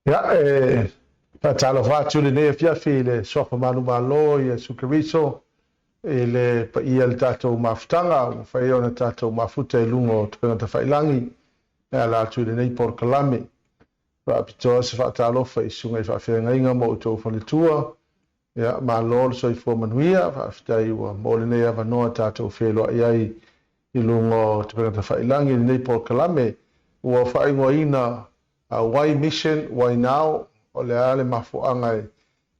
Ja, talo fatu le ne fiafi le sofa manu malo ia sukeriso le pa ia le tatou mafutanga fai ona tatou mafuta e lungo tupena ta failangi la tu le nei por kalame pa pito se fa talo fai sunga i fa fenga mo to fa le tua ia malo so i fo manuia fa ftai wa mo le nei ava no tatou felo ai i lungo tupena ta failangi nei por kalame ua fai ngoina why mission, why now, o le ale mafuanga e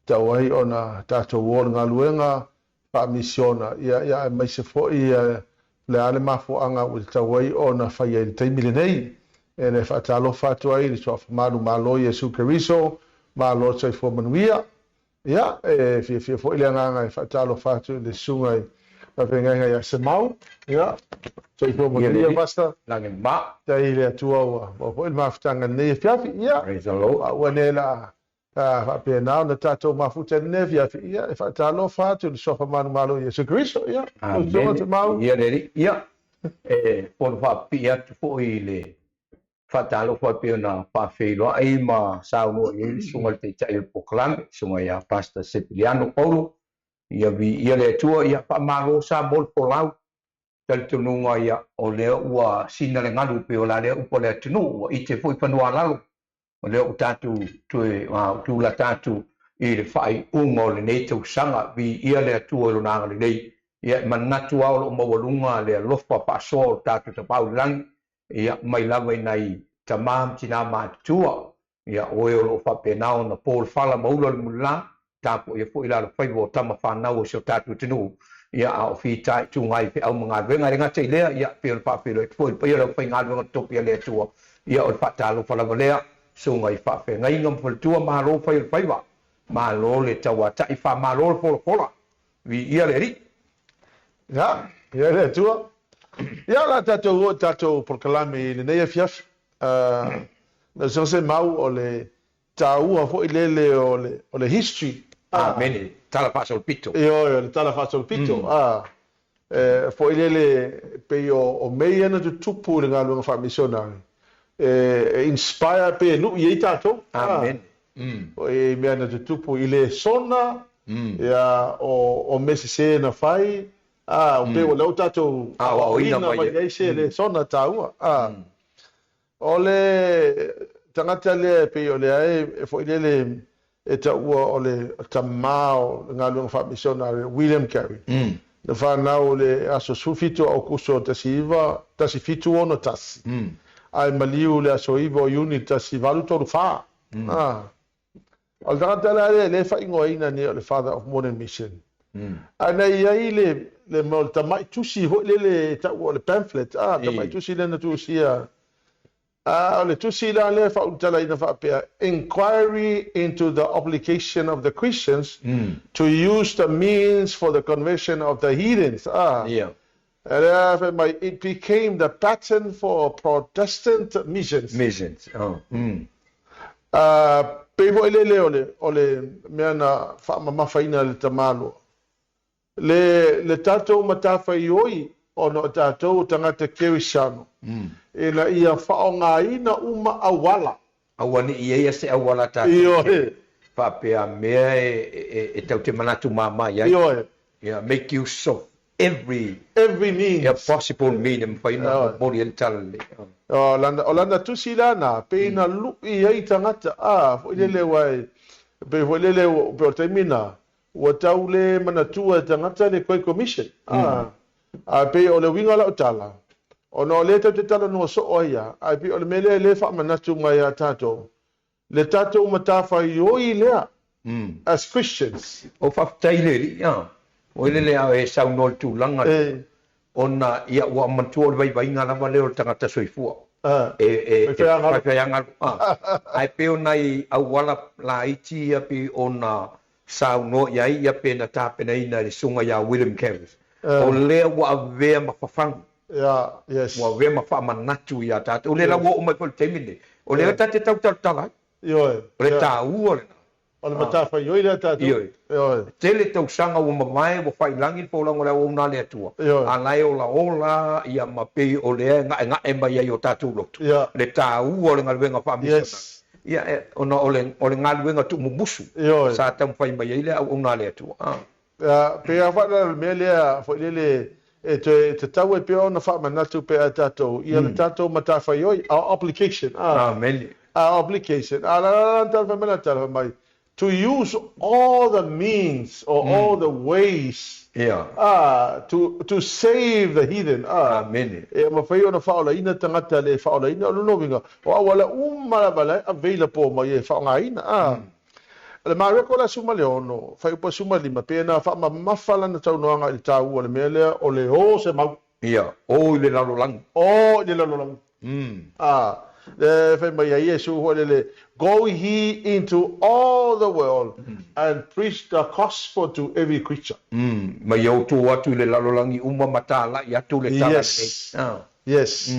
tauai ona tatou wōr ngā luenga pa misiona. Ia mai se fōi le ale mafuanga o le tauai ona whai e le teimile nei. E le whaatalo whātua i le soa whamaru mālo i e sukeriso, mālo tsai fō manuia. Ia, fia fōi le nganga e whaatalo whātua le sunga i whapengainga ia se mau. Ia. So I put my pasta. Langin ma. Dai le tua o il mafutanga nei fiafi ia. Praise the Lord. Wanela fa pe na na tato mafuta nei fiafi ia e fa talo fa tu sofa manu malo ia se Cristo ia. Ia reri ia. Por fa pia tu fo ile. Fa talo fa pe na pa felo ai ma sauno il sungal te il proclam sunga ia pasta Cipriano Paulo. Ia vi ia le tua ia pa malo sa bol polau. Tal tununga ia o leo ua sina le ngalu pe o la leo upo lea tunu ua i te fui panua lalo o leo utatu tu la tatu i le whai unga o le nei tau sanga vi ia lea tua o nanga le nei ia manatu au lo mawalunga lea lofa paso tatu ta pau lang ia mai lawa nai tamam tina matua ia oe o lo whapenao na Paul Fala maula le mula tapo ia fui la le whaivo tama whanau o sio tatu tunu ia au fitai tungai pe au mga venga renga tele ia pe pa pe le foi pe ia pe ngal topi le tua ia o patalo fala volea sungai fa fe ngai ngam fol tua ma lo fa wa ma lo le tawa tai fa ma lo fola vi ia le ri ia le tua ia la tato por kalame le nei fiaf na se mau o le tau fo ile o le history amen tala paso pito io le tala paso pito fo ile pe o meia na tupu le ngalo fa missionary inspire pe lu ye tato amen o e me na tupu ile sona ya o mesi se na fai o pe o lo tato o ina mai se le sona tau o le tangata le pe o le ai fo ile e ta ua o le tamao ngalu fa missionary William Carey na fa na o le aso sufito o kuso tasiva tasifitu ono tas ai maliu le aso ivo unit tasivalu to fa al tangata le fa ingoina ni le father of modern mission ana ia le molta mai tusi ho le ta o le pamphlet ta mai tusi le na tusia le tusila le fa utala ina fa pe inquiry into the obligation of the Christians to use the means for the conversion of the heathens. It became the pattern for Protestant missions. Pe vo le ole meana fa mama faina le tamalo. Le tato matafa ioi ono tato tangata kewisano. Ina ia whaongaina uma awala. Awani ia se awala tatu. Iyo Whapea mea e tau te manatu mama ia. Iyo make use of every means. Possible means. Whaina mori en tala. Olanda tusi lana. Pe ina lui ai tangata. Ilele wai. Pe ilele pe o taimina. Wa tau le manatua tangata le koi commission. Pe o le winga la utala. Ono le te tala no so oia ai pi o le mele le fa manatu mai a tato le tato matafa yoi lea as Christians o fa taile ya o le e sa no tu langa ona ia wa mantu o vai ngala vale o tangata soifua fa yanga ai pe ona I awala la iti ia pi ona sa no ia pe na ta pe na ina le sunga ya William Carey o le wa ave ma fafang Yeah, yes. wa ave ma fa manatu ya ta o le la wo mai pol temile o le ta te tau tala Yo. o le ta u o le Ole mata fa yo ile tatu. Yo. tele tau sanga o mai wo fai langi po lango la o na le tua a lai o la ola ia ma pe o le nga e mai yo tatu lo le ta u o le ngalwenga fa mi ia ona o le ngalwenga tu mubusu sa tam fai mai ile o na le tua pe a fa le mele fo le te tau e pe ona fa manatu pe tatu ia le tatu mata fa yo application amen application ala ta fa manata mai to use all the means or all the ways to save the heathen. Amen. E ma fai ona faola ina tangata le faola ina o no vinga. O awala umala bala available ma ye faonga ina. Le ma ko la suma le ono, fai po suma lima pena fa ma mafala na tau noanga i tau o le mele o le o se mau. Ia, o le lalo lang. O le lalo lang. Fai mai Yesu ho le go ye into all the world and preach the gospel to every creature. Mai au tu atu le lalo langi uma matala i atu le tala. Yes.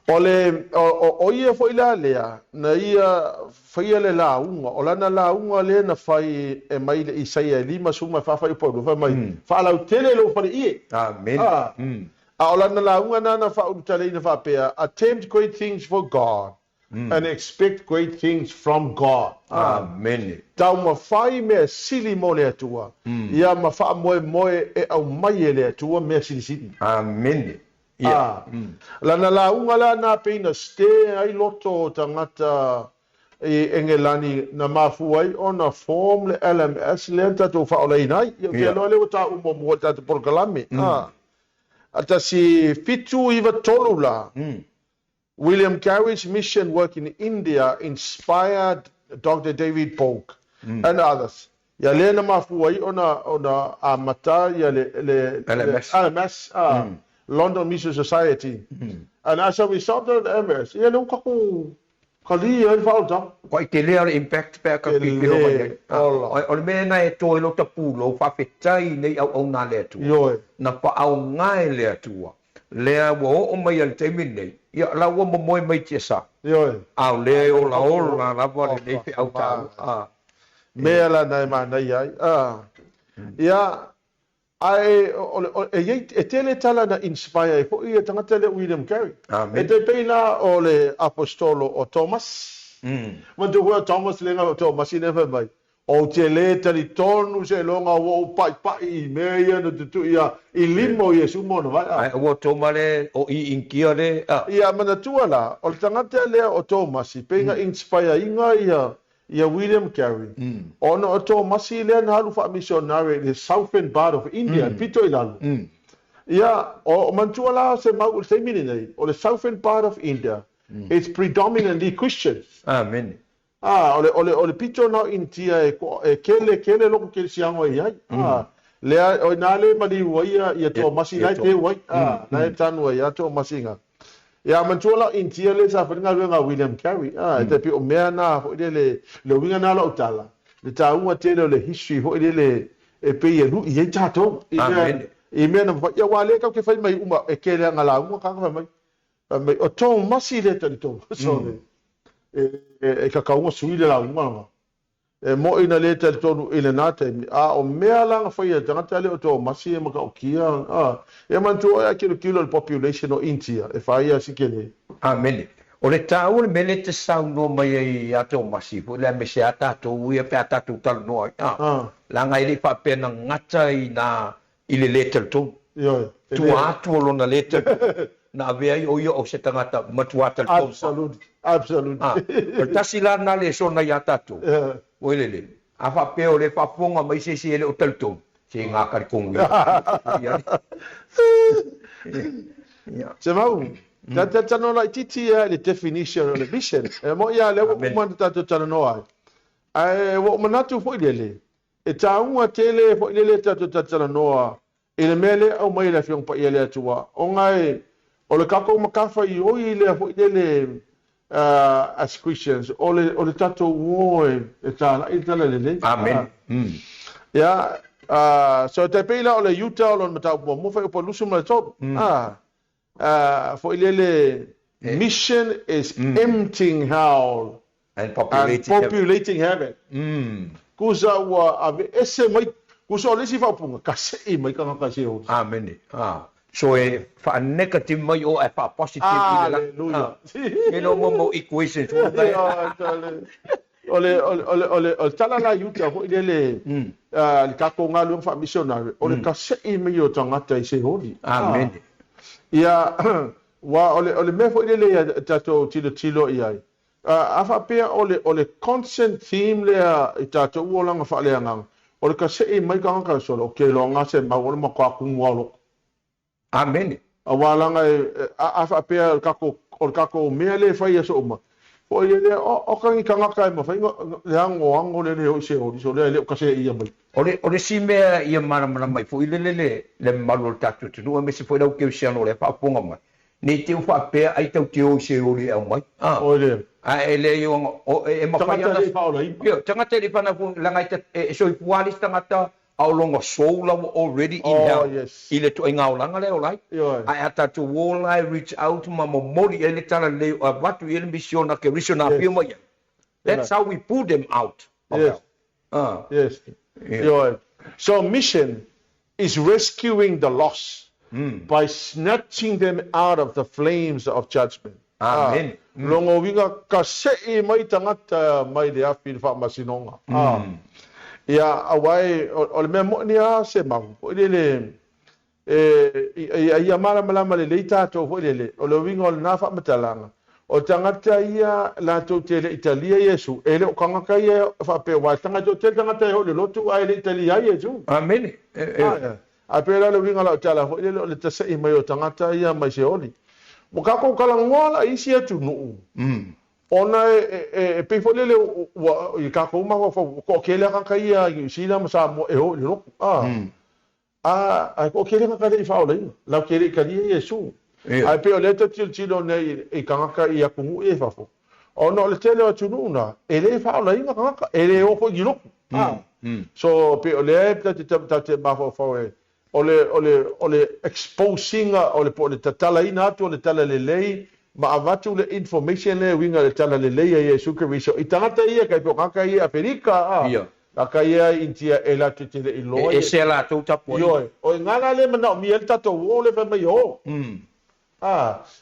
O ia fo ila lea na ia fai le la unga o lana la unga le na fai e mai le Isaia 5 suma fa fai po fa mai fa la tele lo fa ie. Amen. O lana la unga na fa utale na fa pe attempt great things for God and expect great things from God. Amen. Tau ma fai me sili mo le atua. Ia ma fa moe e au mai le atua me sili. Amen. Lana la unga la na peina ste ai loto tangata e engelani na mafuai ona form le LMS le tatu fa ola inai ia lo le ta umo mo tatu porkalami ata si fitu iva tolula William Carey's mission work in India inspired Dr. David Polk and others. Ya le na mafuai ona amata ya le LMS London Mission Society. And as a result of the MS, ia no kaku kali e falta. Koi te lea impact pe ka pipiro mai. O le mena e toi lo tapulo fa fetai nei au na le tu. Na pa au ngai le tua. Lea wo o mai al te mine. Ia la wo mo mai te sa. Au le o la la va le nei au ta. Me la na ma na ia. Ia ai e tele tala na inspire ko ia tangata le William Carey. E te peina o le apostolo o Thomas. When to Thomas lenga Thomas never mai. O te le tali tonu se longa wo pai i meia no tu ia I limo Yesu mo no vai. Ai o tomale o I inkia le. Ia mana tua la o tangata le o Thomas peinga inspire inga ia William Carey. Ono o Thomas le na halu fa missionary the southern part of India pito ilalu. Ia o mantua la se mau se minine o the southern part of India it's predominantly Christians. Amen. Ole pito na intia e kele loko ke siango ia. Le o na le mali waia ia Thomas lai te wai. Na tanu ia Thomas inga. Ya mantua intia le sa fenga nga William Carey te pi o mea na ho le winga na lo tala le taunga tele le history ho le e pe ye lu ye tato I me na ya wale ka ke fai mai uma e ke le ngala uma ka mai o to masi le to so e ka ka uma sui le la uma e mo ina le te to ile na te o mea la fai e tanga le o to masi e ma ka kia e mantua ya kilo population o India e fai ya sikele. Amen. O le tau le mele te sau no mai ia te o masifu le me se ata to ia pe ata tu tal no la ngai le fa pena ngata I le letter to tu atu lo na letter na vea o ia o se tangata matuata to absolute tasila na le so na ia tatu o le a fa pe o le fa ponga mai se le o tal to se nga ka kongu se mau Tata tano la titi le definition of the mission. Mo ia le wo man tata tano no ai. Wo manatu fo ile. E taunga tele fo ile tata tano no. Ile mele au mai la fiong pa ile atua. O ngai o le kako makafa I o ile fo ile as Christians ole tato wo e tala le. Amen. Ya So te pila o le yuta o lon matau mo fa po lusu ma top. For ilele mission is emptying hell and and populating heaven. Kusa wa ave ese mai kusa o lesi fa punga kasi mai ka ka se o. Amen. So fa negative mai o fa positive Hallelujah. mo equation Ole tala la yuta ho ilele ka ko ngalu fa missionary ole kasi mai o tangata i se holi. Amen. Ia wa ole me fo ile ya tato tilo ia afa pe ole constant theme le tato wola nga fa le nga ole ka se mai ka solo ke lo nga se ma wala ma ka ku ngolo. Amen. Awala nga afa pe ka ko me le fa ia so ma fo ile o ka ngi ka ka ma fa le ango le o se o so le ka se ia mai ole si me ia mana mai fo ile le malu tato tu me se fo le ke se no le fa ponga mai ni te fa pe ai tau te o se o le au mai ole ele yo e ma fa ya yo tanga te fa na fu la ngai te so i puali tangata au longa soula already in hell ile to ingau langa le olai ai ata to wall I reach out ma mori ele tala le watu ele misiona ke risiona pio mai. That's how we pull them out of hell. Yes. So mission is rescuing the lost by snatching them out of the flames of judgment. Amen. Longo winga ka se mai tangata mai le afi fa masinonga. Ia awai o le mea mo'nia se mau. O le ia mala le leita to fo le o le winga o le nafa matalanga. O tangata ia la to te le Italia Yesu. Ele o kanga kai fa pe wa tangata te tangata ho le lotu ai le Italia Yesu. Amen. A pe la le winga la tala fo le tase mai o tangata ia mai se oli. Mo ka ko kala ngola isi atu no. Ona pe fo le i ka ko ma ko ke le ka ia i sila ma sa mo e ho le ro ko ke le ka le fa o le la ke le ka di Yesu ai pe o le tilo nei i ka ka ia ku e fa fo ona le tele o tunu na e le fa o le ka e le o fo gi ro so pe o le te ma fo ole exposing ole po le tatala ina tu le tala le lei ma avatu le information le winga le tala le leia Yesu Kristo i tangata ia kai po kaka ia Amerika a ka ia intia e la te le iloa e se la tu tapo o ngala le mana mi el tato o le fa mai ho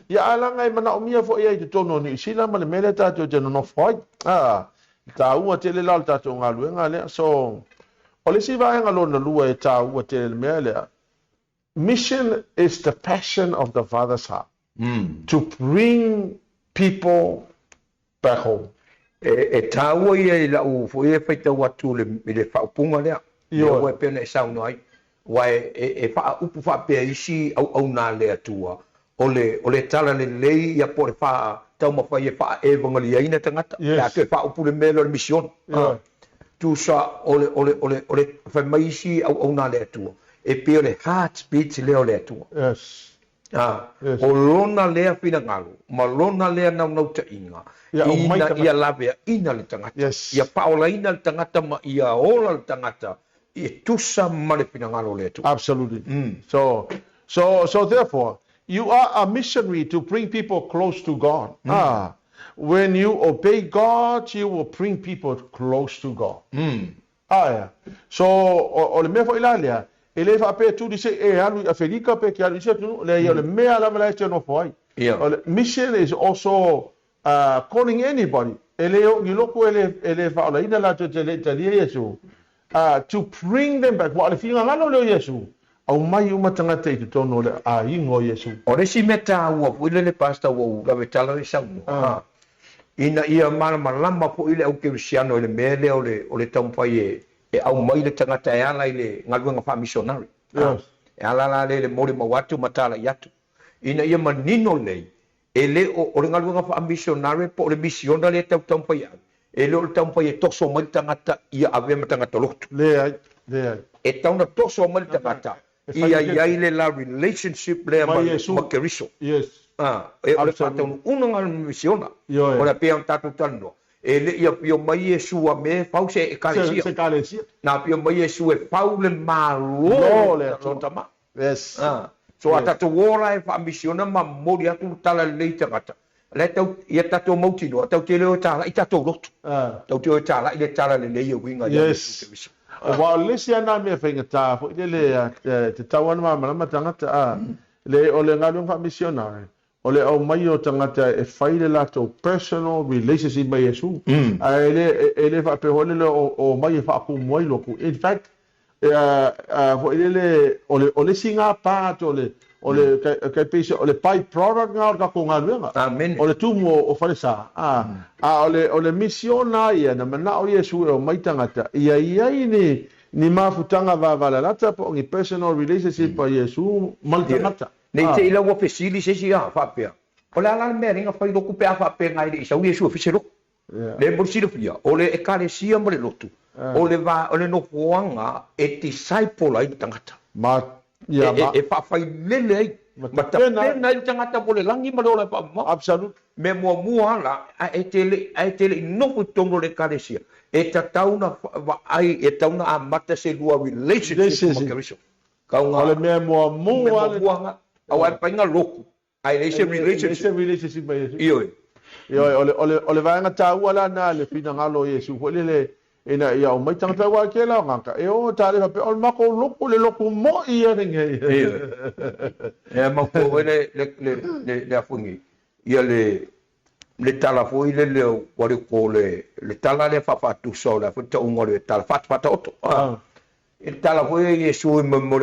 ia ala ngai mana mi fo ia te tono ni sila ma le mele tato te no foi ta ua te le lal tato ngalu ngale so o le si va ngalo na lua e ta ua te le mele mission is the passion of the Father's heart. To bring people back home. E taua ia I la u fo e faita watu le whaupunga lea. Ia ue pena e sauno ai. Wai e wha upu wha pia isi au nā lea tua. O le tala le lei ia po le wha tau ma whai e wha e vangali aina tangata. Ia te wha upu le melo le mission. Tu sa o le whai mai isi au nā lea tua. E pia le heartbeat leo lea tua. Yes. O lona lea fina ngalu, ma lona lea nau ta inga. Ia lawe ina le tangata. Ia paola ina le tangata ma ia ola le tangata. Ia tusa ma le fina ngalu lea tu. Absolutely. So therefore, you are a missionary to bring people close to God. When you obey God, you will bring people close to God. So, o le mea fo ilalia, ele fa pe tu dice alu Africa pe que alu tu le le mea la mala este no foi. Mission is also calling anybody. Ele o loko ele fa la ina la te Yesu. To bring them back. Wa le finga ngalo le Yesu. Au mai uma tanga te tono le a ingo Yesu. Ore si meta wa le pastor wa ga betala le sa. Ina ia malama po ile au Cristiano le mele o le tampai e au mai le tangata e ala ile ngaluanga wha missionary. E ala la le mori mawatu matala yatu. Ina ia manino lei. E le o le ngaluanga wha missionary po le misiona le tau tampai au. E le o le tampai e toso mai tangata ia ave matangata lotu. Le ai. E tauna toso mai tangata. Ia ile la relationship le ma keriso. Yes. E o le whatau unanga misiona. O le pea tatu tano. ele ia pio mai Yesu a me fau se ekalesia Se kalesia. na pio mai Yesu e fau le malo Lo le lo tama Yes. so ata to ora e fa misiona ma mori atu tala le tangata le tau ia tato mauti no tau te leo tala i tato lotu tau te tala ile tala le le winga Yes. O wa lesi ana me fenga ta fo ile te tawan ma tangata le o le ngalu fa missionary. O le au mai o tangata e whaile lato personal relationship mai Yesu. Ele fa pe hole o mai e fa aku moi loku. In fact, fo ele o le singa pat o le kai pese o le pai product nga ka ko ngaluenga. Amen. O le tumo o fale sa. O le misiona ia na mana o Yesu o mai tangata. Ia ni mafutanga va lata po ngi personal relationship pa Yesu mal tangata. Nei te ila wa fesili se sia fa pe o la me ringa fa do ku pe fa pe ngai i sa u Yesu fesilo le mo silo fia o le ekalesia mo le lotu o le va o le no kuanga e disciple ai tangata ma ya ma e fa lele ai ma ta pena i tangata mo le langi ma le pa ma absolute me mo la e tele no ku tongo le ekalesia e ta tauna ai e tauna a mata se lua relationship mo keriso ka ole me mo ale awai painga loku ai leise relationship mai Yesu io ole vaenga taua la na le fina ngalo Yesu ko le ina ia o mai tangata wa ke la ngaka e o tale pe o mako loku le loku mo ia ringe e ma ko le afungi ia le tala foi le wale ko le tala le fa tu so la fa tu ngore tala fa oto e tala foi Yesu mo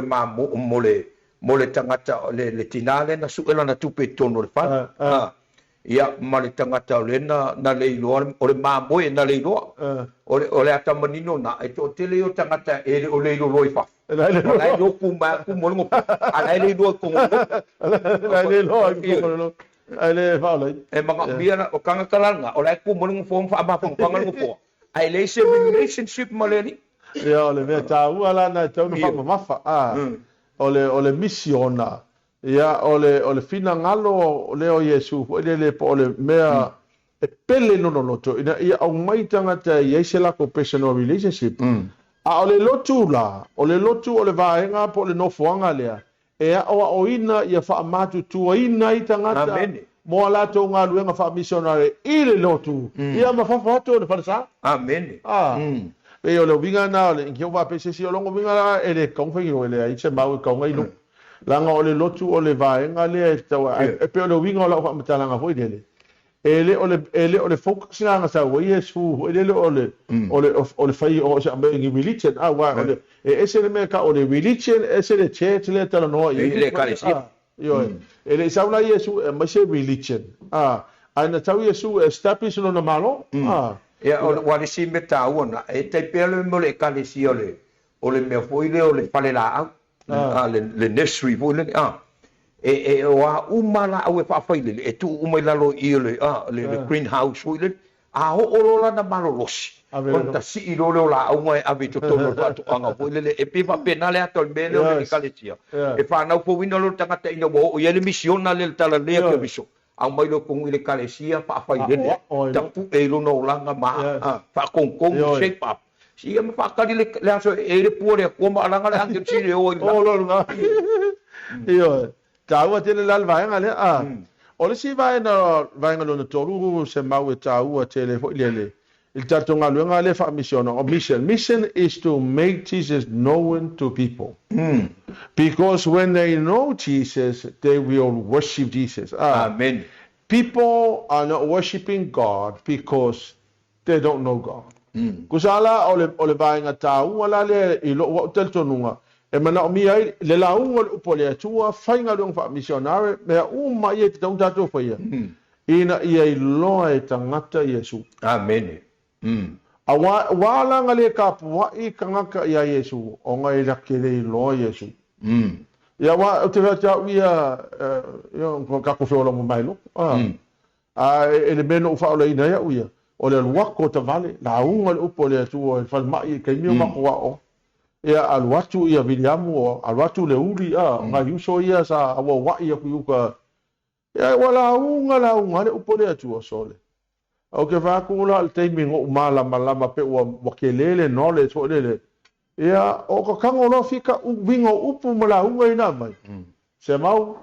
le mo le tangata le tinale na suela na tupe tono le fa ia ma le tangata le na le ilo o le mamoi na le ilo o le ata manino na e to tele o tangata e o le ilo loi fa la ilo ku mo ngo ala le ilo ko la le ilo ale fa le e manga bia o kanga kalanga o le ku mo ngo fo fa ma fo panga ngo fo ai le se relationship ma le ni ia le me ta ala na to no fa ma fa o le misiona ia o le fina ngalo le o Yesu le po le mea e pele no to ina ia au mai tangata ia se la ko personal relationship o le lotu o le vaenga po le nofoanga lea e o ina ia fa matu tu ina i tangata mo ala to nga luenga fa missionary i le lotu ia ma fa to le fa amen e o le winga na le ki o va pese si o longo winga e le kong fe o le ai se mau kong ai no langa o le lotu o le vaenga le e pe o le winga o la fa mtalanga foi dele ele o le focus nga sa o Yesu ele o le fai o se ambe ngi religion wa o le ese le me ka o le religion ese le church le tala no le kalesia yo ele sa una Yesu ma se religion ana tau Yesu establish no na malo ia o wa le sime tau ona e te pele mo le kalesia o le me foi le o le fale la le nursery foi le e wa umala au e fa faile e tu umai lalo i le greenhouse foi le ho olola na malo losi on ta si lo la au mai ave to to to anga foi le e pipa penale ato le le kalesia e fa na fo wino lo tangata ina o ia le misiona le tala le ke biso au mai lo kong ile kalesia pa faile ta pu e lo no langa ma fa kong shape up si ma fa ka le aso e le puore ko ma langa le ange si le o lo nga io taua tele lal vaenga le o le si vaenga lo na toru se mau e taua tele fo le il tatonga luenga le fa mission o mission is to make Jesus known to people because when they know Jesus they will worship Jesus amen people are not worshiping God because they don't know God kusala o le vaenga taua la le i lo wa tel tonunga e mana o mi ai le launga le upo le atua whainga luang wha missionare mea uma i e te taun tatou whaia ina i ai loa e tangata Yesu amen a wālanga le ka pua i kangaka i a Yesu o ngai rake le i loa Yesu ia wa o te whea tau ia kako whiola mo mai lo e le meno uwha o le ina ia uia o le luako ta vale launga le upo le atua e whalmai e kaimio mako wao ia aluatu ia Williamu o aluatu le uri ngai uso ia sa awa wai aku yuka ia wala unga le upo le atua sole o ke va ku la le te mingo mala mala pe wa ke lele knowledge o lele ia o ka kango no fika u wingo upu mala unga ina mai se mau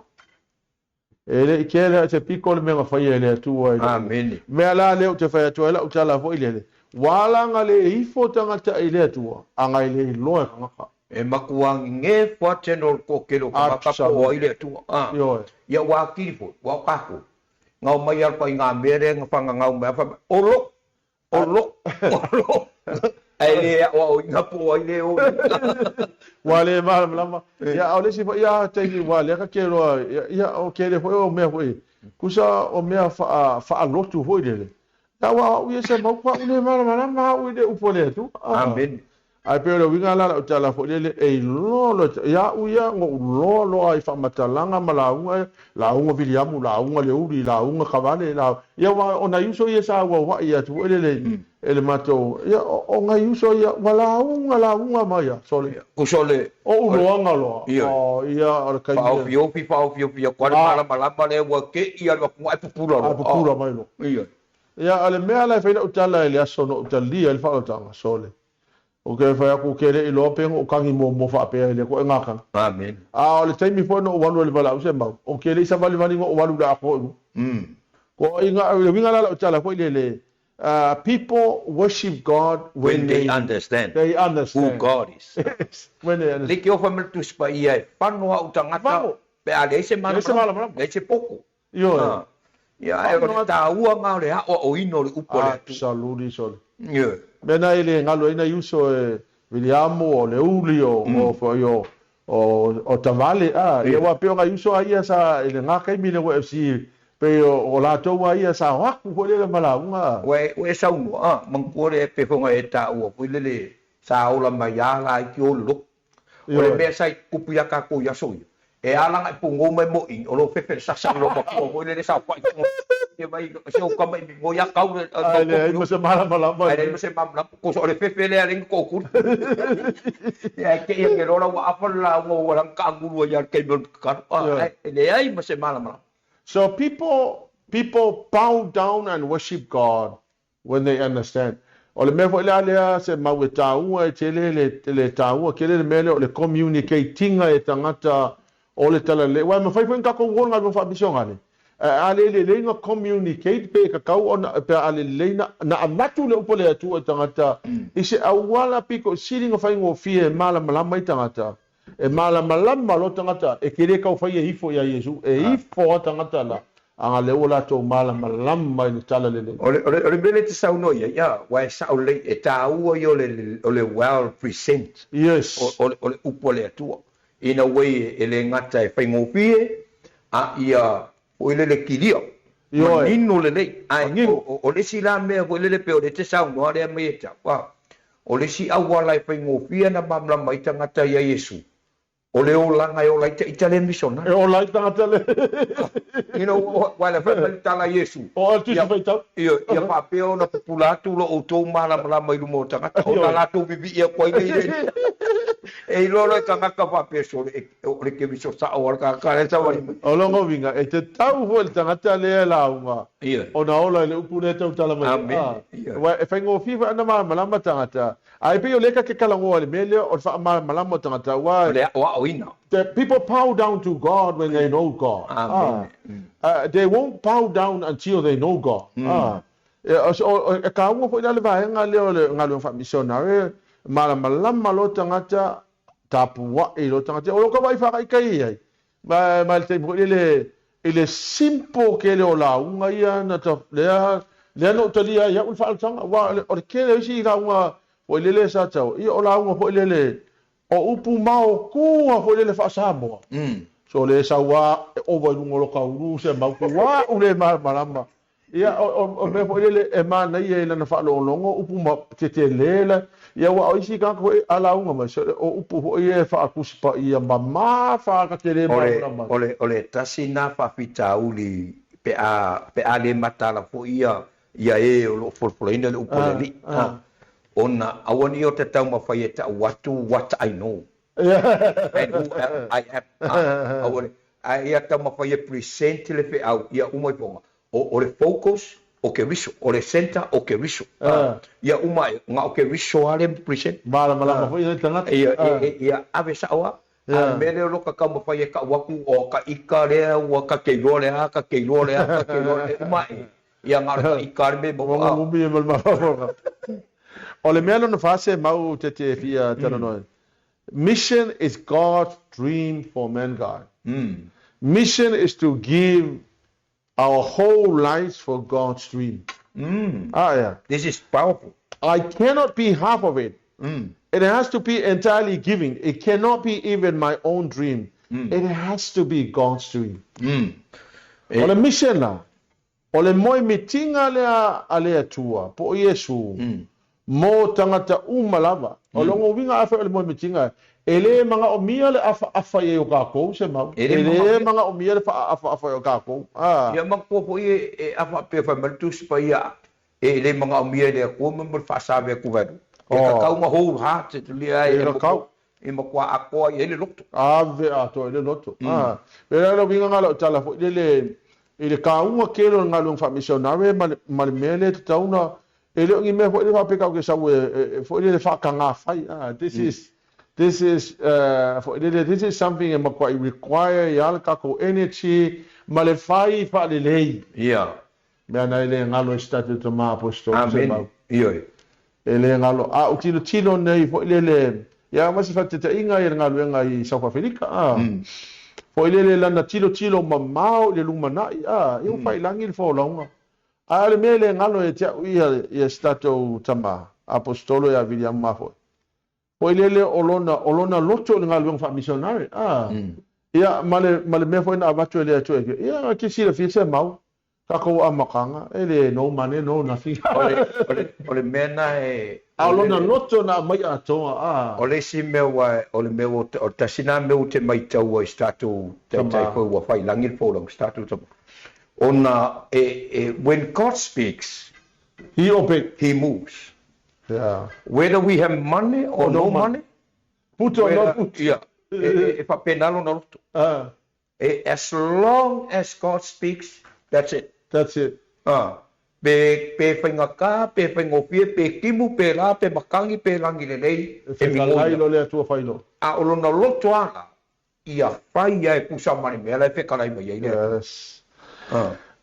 ele ikele te piko le menga fai ele tu ai amen me ala le te fai tu ala u tala fo ile wala nga le ifo tanga ta ile tu anga ile loe kanga e makuang nge fa channel ko kelo ka ka po ile tu yo ya wa ki fo wa ka ko ngau mai al pa nga mere nga fa ngau me fa olo ai le wa nga po ile o wale ma ya ole si ya te ni wale ka kero ya o kere fo o me fo kusa o me fa lotu fo ile ya wa u se mo kwa ule ma u de upole tu amen ai pero winga la tala fo le e lolo ya u ya ngo lolo ai fa matalanga malaunga la unga viliamu la unga le uri la unga kavale la ya wa ona yuso ye sa wa ya tu ele mato ya o nga yuso ya wala unga ma ya sole ku sole o lo nga lo o ya ar kai pa o fio kwa mala le wa ke ia wa ku ai pupura mai lo ia ya ale me ala fe utala ele aso no utali ele fa utanga sole o ke fa ku kele i lope o kangi mo fa pe ele ko ngaka amen o le taimi fo no walu le bala se ma o kele isa vali vali o walu da ko ko inga le winga la utala ko ile people worship God when they understand who God is when they understand like yo family tu spa ia panoa utangata pe ale se mana le se pouco yo ya e ro ta ua nga le o ino le upo le absolutely so yeah mena ile ngalo ina yuso William o le uli o fo yo o tavale ia wa pe nga yuso ia sa ile nga kai mile o FC pe o la to wa ia sa wa ku le mala unga we sa un mang le pe fo nga eta o pu le sa o la maya la ki o lu o le be sai ku pu ya ka ko ya so e ala nga pungo mai mo in o lo fe sa lo ko le sa pa e vai se o ka mai mo ya ka o ai mo se mala ai mo se mala ko so le fe le ale ko ku ya ke ye ke ro wa apa la wo wa ka ngulu ya ke mo ka le ai mo se mala so people bow down and worship God when they understand o le me fo le ale se mau tau e tele le tau ke le mele o le communicating e tangata o le tala le wa ma fai fai ka ko wonga no fa bisonga le ale le nga communicate pe ka kau ona pe ale le na amatu le upole atu tangata ise awala piko silinga fai ngo fie mala mai tangata e mala lo tangata e kere ka fai e ifo ya Yesu e ifo tangata la anga le ola to mala mai ni tala le ole bele te sa no ya wa sa ole e ta u yo le well present yes ole upole atu in a way ele ngata e fai ngo fie a ia o le kilio yo nino le ai o le sila me o le pe o le te sa no ale me ta wa o le si awala e fai ngo fie na mamla mai tangata ya Yesu o le o langa o lai te itale misona o lai tangata le you know wala fa tala Yesu o tu se fai tau ia pa pe o na populatu lo o to mala mai lu mo tangata o la to bibi ia ko ile e lolo ka ka pa pe so le ke biso sa o ka le sa wali o longo vinga e te tau ho le tangata le la unga o na ola le upune tau tala mai wa e fengo fifa na malama tangata ai pe o le ka ke kala ngo le mele o fa malama tangata wa o ina the people bow down to God when they know God they won't bow down until they know God so ka ngo fo le va nga le ngalo fa missionary malama lo tangata tapua e lo tangata o lo ka vai fa kai ai ma te mo ele simple ke le ola unga ia na ta le no talia ya ul fa tanga wa o ke le si ga unga o le sa tau i ola unga po le o upu mau ku fo le fa sa mo so le sa wa o va lungo lo ka uru se ma ku wa u le malama ia o me fo le e ma na ia le na fa lo longo upu ma te le ia wa o isi ka ko ala unga ma o upu ho ia fa akuspa ia ma fa ka tere ma ole tasina fa fita uli pe a le matala fo ia e o fo ina le upu le ona awani o te tau ma fa ia what I know and who I have awani ia tau ma fa ia present le fe au ia umoi ponga o le focus o ke riso, o le center o ke riso. Ia uma nga o ke riso ale present. Malama foi ia tangata. Ia ave sawa. Mele lo ka ka mo fai ka waku o ka ika le o ka keilo le ka keilo le ka keilo le uma ia nga ka ika me mo ngumi e malama. Ole melo no fase mau te fia tanano. Mission is God's dream for mankind. Mission is to give our whole lives for God's dream. Yeah. This is powerful. I cannot be half of it. It has to be entirely giving. It cannot be even my own dream. It has to be God's dream. Ole mission la. Ole moi mitinga lea tua po Yesu. Mo tangata umalava. Olongo winga afa ole moi mitinga. Ele mga omia le afa ye o kako se mau. Ele mga omia le afa yo kako. Ia magpopo e afa pe fa maltus pa ia. Ele mga omia le ko mo fa sabe ku vai. E ka kau ma whole heart te lia e kau. E mo kwa ako ele loto. Ave ato ele loto. Ele lo winga ngalo tala fo ele ka uma kelo ngalo fa missionary mal mele te tauna. Ele ngi me fo ele fa pe ka ke sa fo ele fa ka nga fai. This is something that require yal kako energy malefai fa lei. Yeah. Mena ele ngalo statu to ma apostol. Amen. Iyo. Ele ngalo o tilo nei fo ele ya mas fa te inga ele ngalo ngai South Africa. Fo ele lana tilo mamao le lumana eu fai langi fo longa. Ale mele ngalo e tia ia statu tama apostolo ya William Mafo. Po ilele olona loto nga luang fa missionary ia male me foi na abatu ele atu ia ke sila fise mau ka ko amakanga ele no money no nothing ole mena e olona loto na mai ato ole si me wa ole me o tasina me o te mai tau o statu te ko wa fai langil fo long statu to ona when God speaks he moves. Yeah. Whether we have money or no money, put or not put. Yeah. If a penalo no. As long as God speaks, that's it. That's it. Pe whainga ka, pe whaingofie, pe kimu, pe la, pe makangi, pe langi le lei. E whaingalai lo lea tua whaino. A olona loto ana, ia whai ai kusa mani mea lai whekalai mai ai lea. Yes.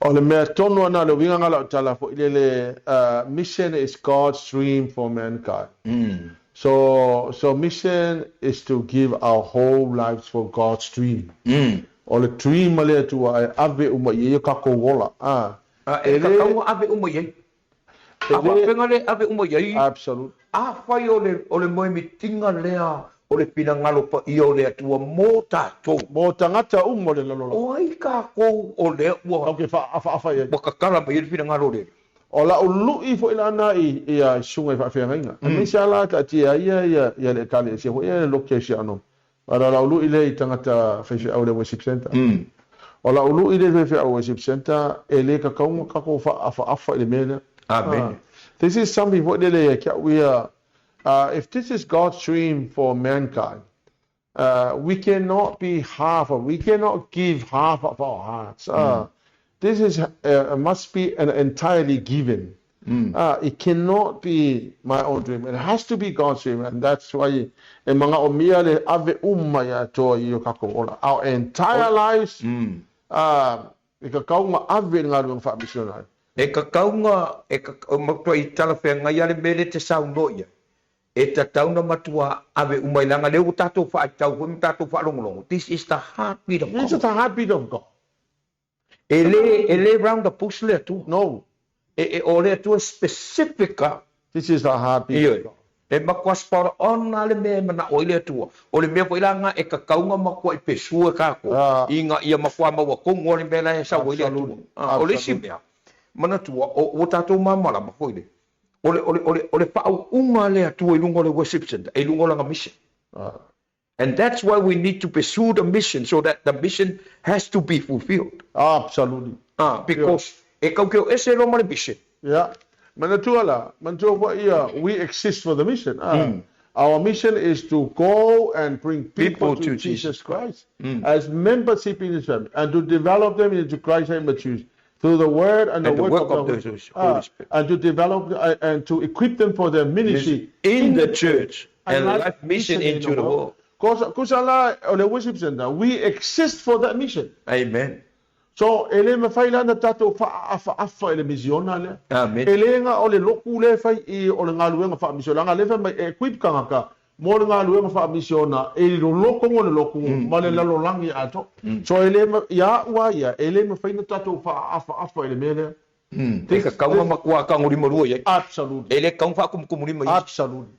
O le mea tonu ana le winga ngala o tala fo ilele mission is God's dream for mankind. So mission is to give our whole lives for God's dream. O le dream male tua e ave uma ye kako wola. E kakau ave uma ye. Awa penga le ave uma ye. Absolute. A whai o le moe mi tinga lea o le pina ngalo pa i o le atua mō tātou. Mō tangata umo le lalolo. O ai ka kou o le ua. Ok, wha ye. Waka kala pa i le pina ngalo le. O la ului fo ila ana i a sunga i whawhia inga. Mi se ala ka tia ia le kale se ho ia le loke se ano. Ara la ului le i tangata whawhia au le worship center. O la ului le whawhia au worship center e le ka kaunga kako wha i le mena. Amen. This is something what le kia we if this is God's dream for mankind, we cannot be we cannot give half of our hearts. This is must be an entirely given. It cannot be my own dream. It has to be God's dream, and that's why our entire lives. E ka kaunga, e ka matua I talawhia ngai ale mele te saunoia. E ta tauna matua ave umailanga leo tatou whaitau, hui tatou whalongolongo. This is the heartbeat of God. This is the heartbeat of God. Ele round the bush lea tu. No. O lea tu specifica. This is the heartbeat of God. E makua spara ona le mea mana o lea tua. O le mea poilanga e ka kaunga makua I pesua kako. Inga ia makua maua kongo le mea la e sa o lea tua. O le si mea. Mana tua o tatou mamala ma foile ole pau unga le atua I lungo le worship center I lungo langa mission and that's why we need to pursue the mission so that the mission has to be fulfilled absolutely because e kau keo ese lo male mission mana tua la mana tua wa ia we exist for the mission our mission is to go and bring people to Jesus Christ as membership in His family and to develop them into Christ's image. through the word and the work of the Holy Spirit. and to develop and to equip them for their ministry in the church and life mission into the world. Kusala ole worship center, we exist for that mission. Amen. So ele me fai lana tato fa ele misiona le. Amen. Ele nga ole loku le fai I ole ngaluenga fa misiona nga le fai mai equip kangaka. Mo le ngaluenga fa misiona ele loko ngole loku male lalo langi ato. So ele ya wa ya ele me fai na tato fa ele mele. Tika kaunga makua kanguri morua ya. Absolutely. Ele kaunga fa kumuri mo. Absolutely.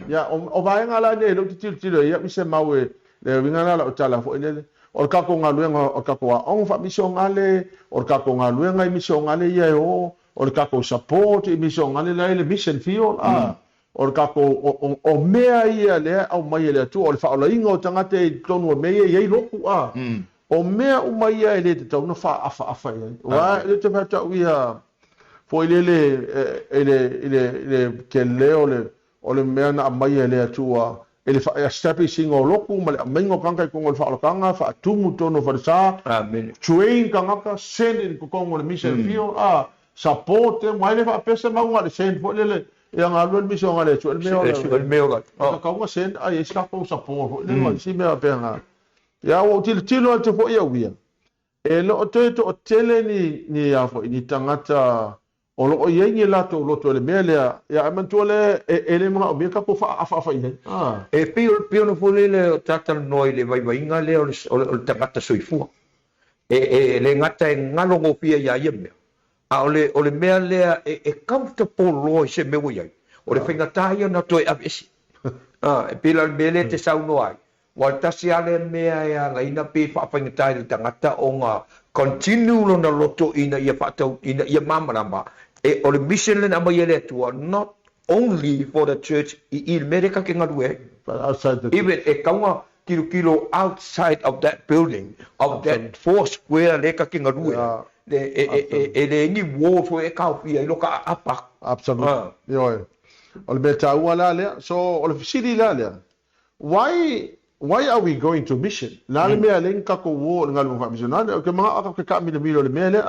Ya o vai nga la ne lo titilo ya mi se mawe le winga la o tala fo ele. O kako ngaluenga o kako wa on fa mission ngale o kako ngaluenga mission ngale ye o kako support mission ngale la ile mission field o kako o mea ia le au mai le tu o fa o ingo tangate tonu o mea ye loku o mea o mai ia le te tonu fa afa wa le te fata ia fo ile ke le o le mea na mai le tu ele fa establishing o loku ma mengo kanga ko ngol fa lokanga fa tumu tono fa sa amen train kanga send in ko ngol mission field support mo ele fa pesa ma ngol send fo le ya ngalo mission ngale tu el meo ka nga send ai ska ko support le mo si me apenga ya o tilo te fo ya wia e lo to tele ni ya fo ni tangata o lo yengi lato lo to le mele ya amantole ele ma o ka ko fa ile e pio no fole le tata noi le vai nga le o tangata soifu e le ngata ngalo ngo pia ya yeme a o le mele e comfortable lo se me wo o le finga tai na to abisi e pila mele te sau no ai wa tasi ale mea ya laina pe fa finga tai le tangata o nga continue lo na loto ina ia fatau ina ia mama o le mission le na mai ele tua not only for the church I America ke ngadue but outside the even e kaunga kilo outside of that building of that 4 square le ka ke ngadue le ni wo fo e ka fi lo ka apa absolutely yo o le beta wala le so o le fisili la le why are we going to mission la le me le ka ko wo ngalu fa mission na ke mga ka ka mi le me le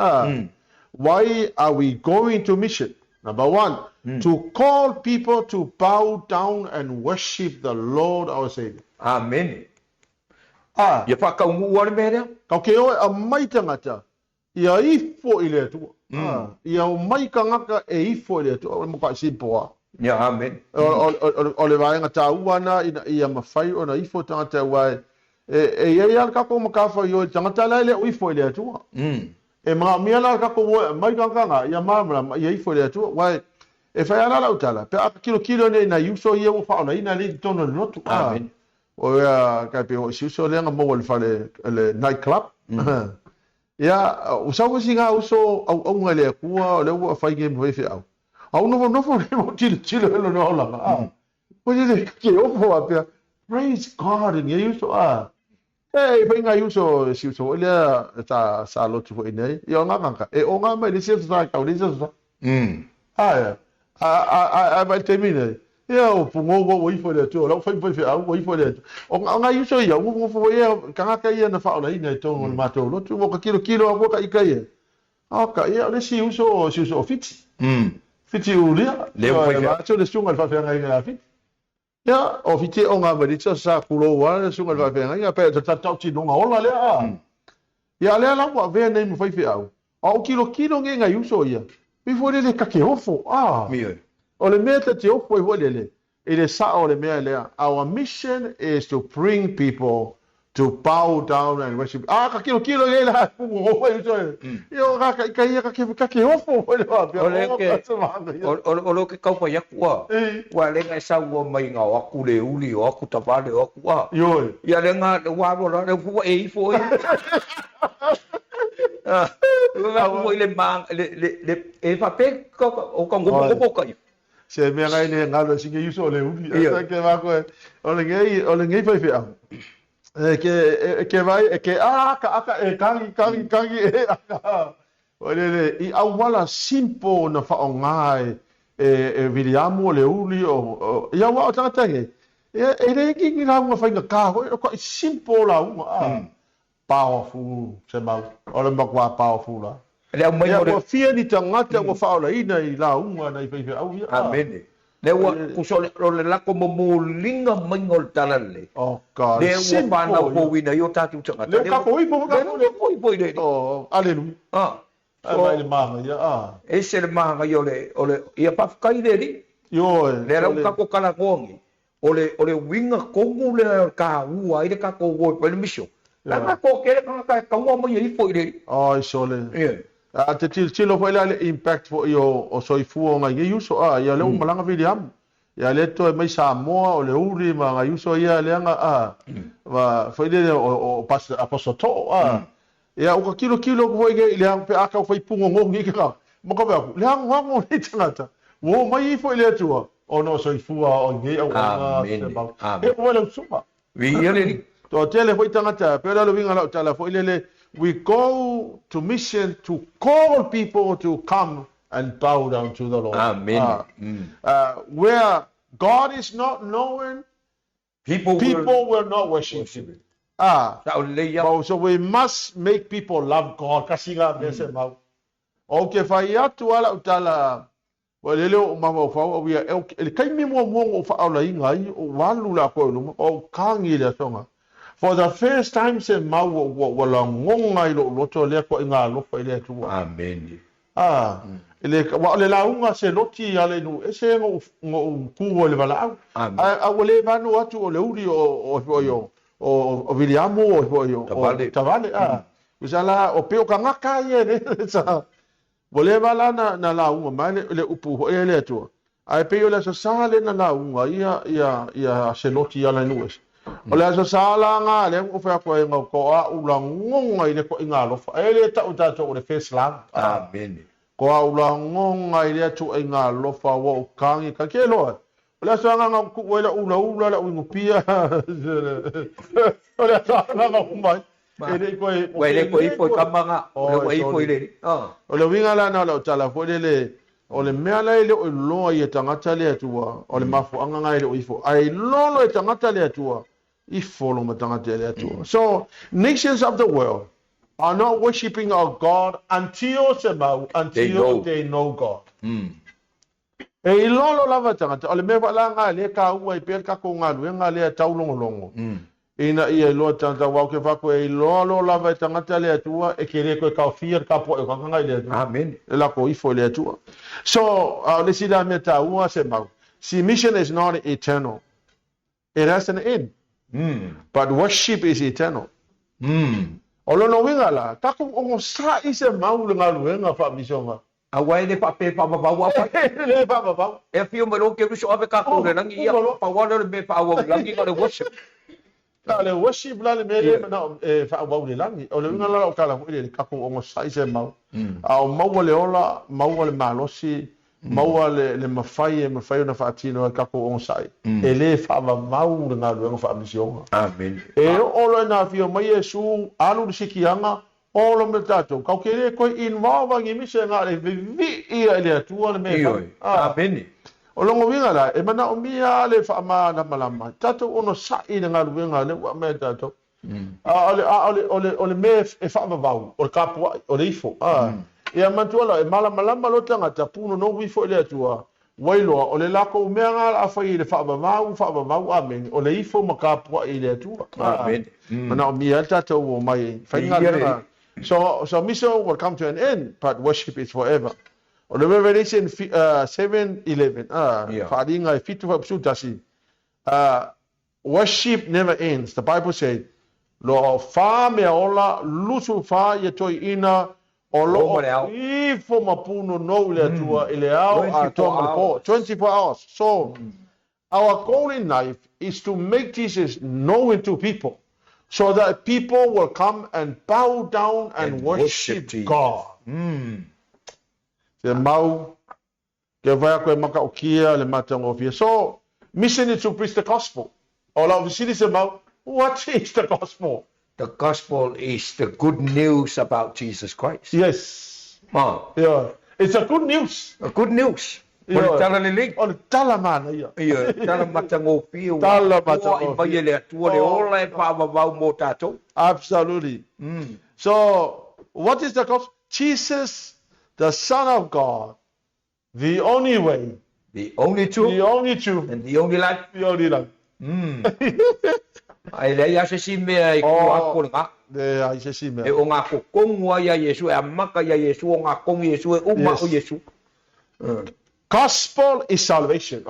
why are we going to mission? Number one, to call people to bow down and worship the Lord our Savior. Amen. Ya fa ka ngu wa mere? Ka ke o a mai tangata. Ia ifo ile tu. Ia o mai ka ngaka e ifo ile tu. O mo ka sipoa. Ya amen. O le vai ngata uana ia mafai ona ifo tangata wa ia ka ko mo ka fa yo tangata la ile ifo ile tu. E mga miala ka ko mai kanga ya mamra ya ifo le tu wai e fa ala la utala pe a kilo ne na yuso ye mo fa ona ina le tono no tu amen o ya ka pe o yuso le nga mo fa le night club ya o sa ko singa uso au ngale ku le o fa game ho fe au no mo tilo no la o je ke o fo pe praise God and yuso Hey, penga yuso siuso ile sa lo tu ine. Yo nganga e o ngama le sif sa ka le sa. I vai termine. Yo pungo go ifo le tu, lo foi au ifo le. O nga yuso ya u fo ye kanga ka ye na fa ola ine to ngol mato. Lo tu mo ka kilo a ka ikaye. Ka ye le siuso fiti. Fiti u le foi ka tu le sunga fa fa nga fiti. Ya, ofite o nga bari sa kulo wa sunga va venga ya pe ta ti no ola le ya le la wa ve nei mo fai au au kilo nge nga yuso ya mi fo le ka ke ofo mi o le meta ti ofo e le ele sa o le me le our mission is to bring people to bow down and worship ka kilo nge la o yuso yo ka ke ofo o lo ke kau pa ya kwa wa le nga sa wo mai nga wa ku le uli o ku ta va le o ku yo ya le nga wa ro le fu e fo wa ku le mang le e fa pe ko o ka ngo ka se me nga ile nga lo singe yuso le uli asa ke va ko o le ngai fa fe ke vai ke ka kangi o le I awala simpo na fa ongai Viliamo le uli o ia wa tata e le ki na nga fa ka ko simpo la powerful se ma o le makwa powerful la Le mai Ya mo wa fia ni tangata wa faula ina I la unga na I fai au ya. amen le wa ku so le la ko mo linga mai ngol talale Oh God. le wa pa na ko wina yo ta tu tanga Le ka ko ipo ka ko. ko le Oh, hallelujah. ah So mai le manga ya. e se le manga yo le ole ia pa kai le ri Yo. le ra ka ko kala ngongi ole winga kongu le ka ua ile ka ko wo pe misio la ka ko ke ka mo mo i foi le Oh, so le. yeah Te tilo foi le impact fo yo o soi fu nga ye uso ya le malanga vidiam. Ya le to mai sa mo o le uri ma nga uso ya le nga va foi le o pas apostoto ya o kilo ko foi ge le pe aka foi pungo ngongi ka. Mo ko ba le ngo ni tangata. Wo mai foi le tua. O no soi fu o nge o nga se ba. E mo le supa. vi ile To tele foi tangata pe lo vinga la tala foi le we go to mission to call people to come and bow down to the Lord. amen Where God is not known, people will not worship Him. Ah, sa le ya so we must make people love God. Kasinga mese mau. Okay, fai atu ala utala. Walele o mama fa o ia el kai mi mo o fa ala inga I o walu la ko no o kangi le songa. For the first time se mau wala ngonga I lo to le ko inga lo fa le tu. amen Le la unga se loti ale no e se ngo ku le bala. A wale manu atu o le uri o William o Tavale usala o peo ka ngaka ye ne sa wale bala na la unga mane le upu ho ele tu ai peo le sa le na la unga ia se loti ale no o le sa la nga le o fa ko ngo ko a ula ngonga ile ko inga lo fa ele ta uta to le face lang amen ko a ula ngonga ile tu inga lo fa wo kangi ka ke lo le sa nga ku wela ula la ungu pia o le sa nga ku mai ele ko wele ko i kamanga le i foi le o le winga la na la tala fo le o le mea la ile o lo i tangata le atua o le mafu anga ngai le o ifo ai lo i tangata le atua I follow ma tangata le atua so nations of the world are not worshiping our God until they know God e I lo lava tangata o le mea la nga le ka ua I per ka ko nga luenga le taulongolongo ina ia lo tanta wa ke fa ko e lo lava tangata le atua e kere ko ka fier ka po e ka nga le amen la ko ifo le atua so le sila meta ua se mau see mission is not eternal it has an end but worship is eternal o lo no winga la ta ko o sa I se mau le ngaluenga fa misonga awai le pa pe pa pa wa pa le pa e fio mo lo ke so ave ka ko le langi ia pa wa le be pa wa langi ko le worship le worship la le mele na fa wa le langi o le winga la o kala ko le ka ko o sa I se mau a mau le ola mau le malosi mau le mafai na fa tino ka ko o sai e le fa mau na lo fa mission amen e o lo na fio mai Yesu alu sikianga o lo metato ka ke le ko involve ngi mission nga le vi ia le tua le me amen o lo winga la e mana o mia le fa ma na malama tato ono sai na winga le wa metato ole me e fa vau o kapo o le ifo ia mantuala e malama lo tanga tapuno no wi fo le atua wailo o le lako meanga a fai le fa vau amen o le ifo makapo I le atua amen mana o mia tato o mai fainga so mission will come to an end but worship is forever o le Revelation 7:11 faringa fitu fa psutasi worship never ends the Bible said lo fa me ola lusu fa ye toi ina o lo ifo mapuno no le atua ile au a tomo 24 hours so our goal in life is to make Jesus known to people so that people will come and bow down and worship God se mau ke vai ko maka okia le matango fia so mission is to preach the gospel all of the cities about what is the gospel. The gospel is the good news about Jesus Christ. Yes. Yeah. It's a good news. A good news. O tala le ling. O tala mana ia. Ia, tala matango fio. Tala matango fio. Iba le atua le ola e pa vau mo tatou. Absolutely. So What is the gospel? Jesus, the Son of God, the only way, The only the truth only truth, and the only life. the only life. Ai le ia se si mea e Oh. kua ko nga. Ai se si E mea. o ngā ko kongua ia Yesu, e amaka ia Yesu, o ngā kongi Yesu, e uma Yes. o Yesu. Gospel is salvation.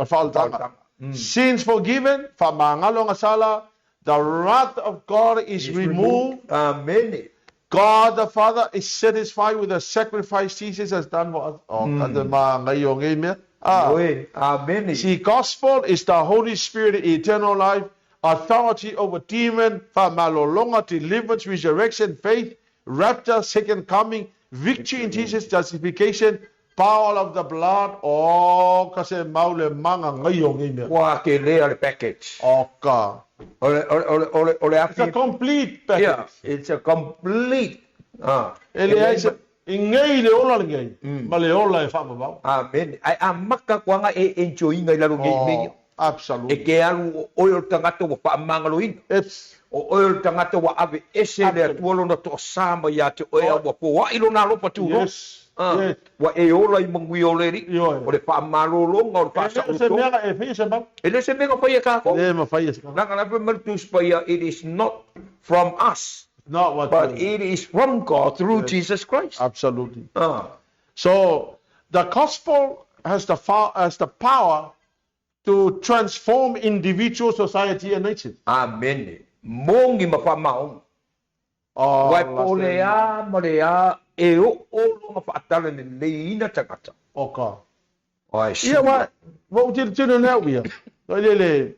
Sins forgiven, whamangalo ngā sala, the wrath of God is removed. Amen. God the Father is satisfied with the sacrifice Jesus has done for us. Oh, kada ma ngayon ngayon mea. Oi, amen. See, gospel is the Holy Spirit, eternal life, authority over demon, malolonga, deliverance, resurrection, faith, rapture, second coming, victory in Jesus, justification, power of the blood. Oh, kasi maule manga ngayong ina. Wa ke lea le package. Oka. Ole It's a api. complete Yeah, package. it's a complete. Ele ai se ingei le ola ngei. Ma le ola e whamabau. Amen. Ai amaka kwa nga e enjoy ngai lalo ngai mei. E Absolutely. ke alu oil tangata wa pa mangalo in. It's O oil tangata wa ave ese le tuolo na to sama ya te oia wa po wa ilo na lo pa tu. yes. Yes. Wa e ola i mangui o le ri. Yo. O le pa malolo nga o le pa sa Se uto. mea e fei se bau. Ele se menga pa ia ka ko. Le ma fai se. Nanga na pe maltus pa ia, it is not from us, Not what. but it is from God through Jesus Christ. Absolutely. Ah. So the gospel has the power to transform individual, society, and nation. Amen. Mongi mapamao. Oh, Wai polea, morea, e o lo mafatala ni leina tangata. Okay. Ai, Ia wa util tino na uia. Le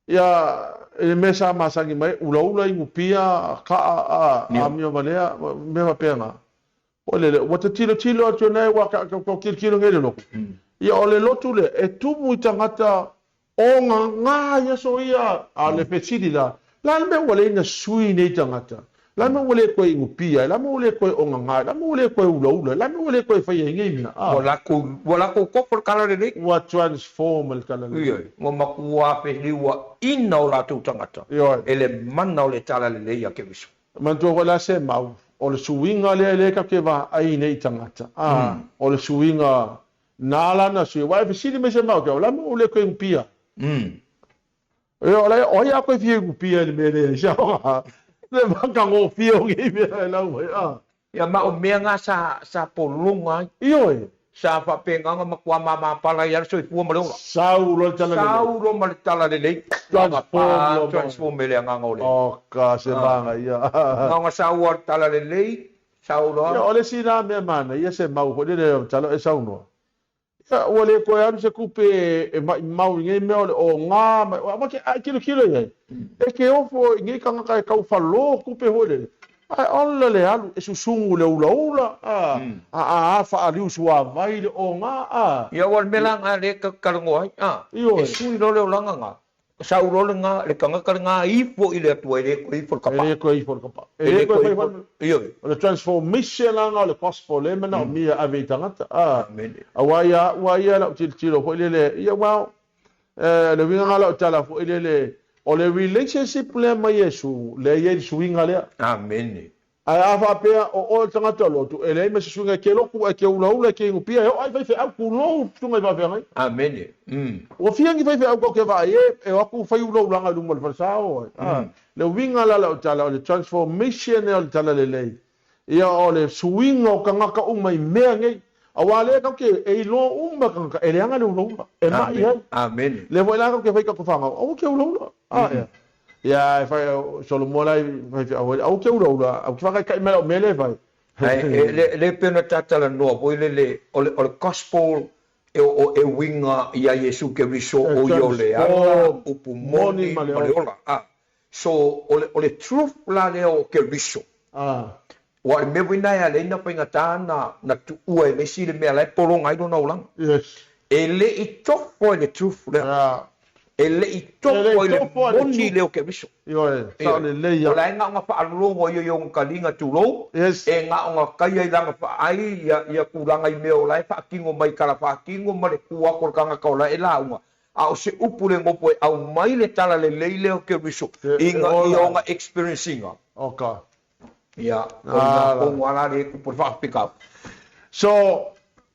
ia e mesa masangi mai ula ingupia ka a mio valea me va pena. Ole wa te tilo atu nei wa ka kilo ngele lo. Ia ole lotu le e tumu tangata o nga ia so ia a le pesidi la. La me wale na sui nei tangata. La me wale ko ingupia, la me wale ko o nga, la me wale ko ula, la me wale ko fa yengi mina. wala ko ko kala de. Wa transform el kala. Ia, mo makua pe liwa ina o la tu tangata. Ia. Ele mana o le tala le leia ke viso. Mantua wala se mau. O le suinga le ka ke va ai nei tangata. O le suinga nala na sui. Wa fe sidi me se mau ke la mo le ko ingupia. E ola o ia ko fi ingupia le me sha. Le maka ngo fi o ngi me la we. Ia ma o mea nga sa polunga. Io e. Sa whapenga nga makua mama pala ia so i pua maleola. Sau lo tala. Sauro ma le tala le nei. Transform le nga ngole. O ka se manga ia. Nga sau ar tala le nei. Sauro. Ia ole sina me mana ia se mau ko le tala e sau no. Ia ole ko ia se kupe e mau ngai me ole o nga ma ke kilo ia. E ke ofo ngai kanga kai kau falo kupe hole. Ai olla le alu e susungu le ula fa aliu sua vai le o nga Ia wal melanga le karango ai. Io. E sui lo le olanga nga. Sauro le nga le kanga karanga ifo i le atua i le ko ifo kapa. e ko i for kapa E ko Ia. le transformation langa le gospel le mana mi ave tangata Amen. wa ia la tilo ko le ia wa le winga la tala fo le o le relationship le ma Yesu le ye swinga le Amen. ai afa pe o tangata lo tu ele me swinga ke lo ku ke ula ke ngupia ai vai fe au ku lo tunga va fe ngai Amen. o fiangi vai fe au ko ke vai e aku fai ula ula ngai lumal fasao le winga la tala le transformation le tala le ia o le swinga o kanga ka umai mea ngai awale ka ke e lo umma kanga ele anga le ula e ma ia Amen. le voi la ka ke fai ka ku fanga o ke ula ia fai Solomon ai fai au ke ula au fai ka mele vai Le pena tatala no po le o gospel e winga ia Yesu ke viso o yo le upu moni maleola. So o le truth la le o ke viso. Wa me wina ya le na pinga tana na tu ua le si le me la polong ai no lang. yes Ele I tofo le truth le. Ele I tofo le moni le o ke viso. Yo sa le ya La nga nga fa alongo yo yo kalinga tulo. yes E nga nga kaya langa fa ai ya kuranga I meo lai fa kingo mai kala fa kingo mare kuwa ko kanga ka la ela unga au se upule ngopo au mai le tala le leile o ke riso inga I nga experiencing okay Ia, o na kongo ala le ku por fa pick up. So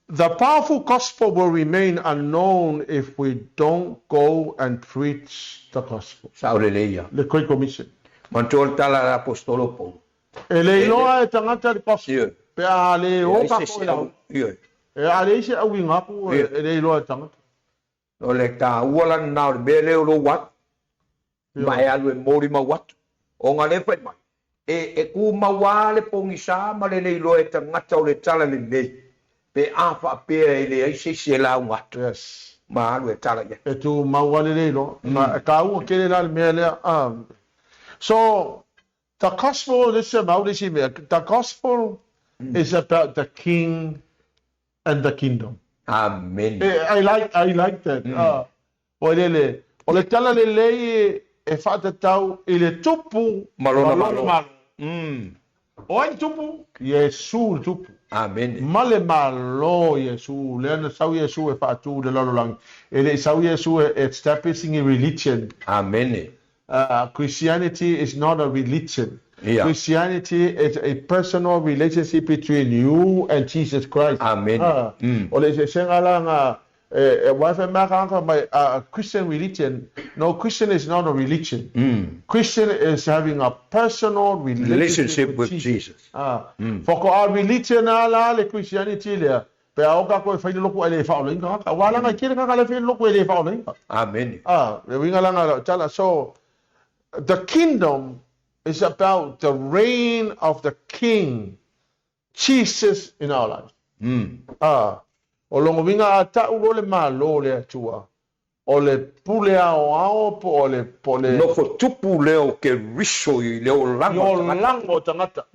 the powerful gospel will remain unknown if we don't go and preach the gospel. Sa o le ia. Le Great Commission. Mantul tala apostolo po. E le iloa e tangata le gospel. Ia. Pe a le o ka ko ila. Ia. E a le ise au ingapu e le iloa e tangata. O le ka uala na o bele o lo wat. Mai alu e mori ma wat. O nga le fai mai. E ku mawa le pongisa ma le iloa e tangata o le tala le nei. Pe a fa pe e le ise se la wat. Yes. Ma alu e tala ia. E tu mawale le ilo. Ka ua kele la le mea lea. So the gospel, the gospel is about the king and the kingdom. Amen. I like that. O le tala le lei e whata tau i le tupu Malona malo. O ai tupu, Yesu le tupu. Amen. Male malo Yesu, le ana sau Yesu e whatu le lalolangi. E le sau Yesu e establishing a religion. Amen. Christianity is not a religion. Yeah. Christianity is a personal relationship between you and Jesus Christ. Amen. O le se senga nga wafe maka my Christian religion. No, Christian is not a religion. Christian is having a personal relationship with Jesus. For our religion ala le Christianity le. Pe au ka ko fa loko ele fa o inga ka wala nga kire ka le fa loko ele fa o inga. Amen. Le winga langa tala so the kingdom is about the reign of the King, Jesus in our lives. O longo winga ata ulo le malo le atua. O le pule ao po le pole. No fo tupu leo ke riso i leo lango tangata.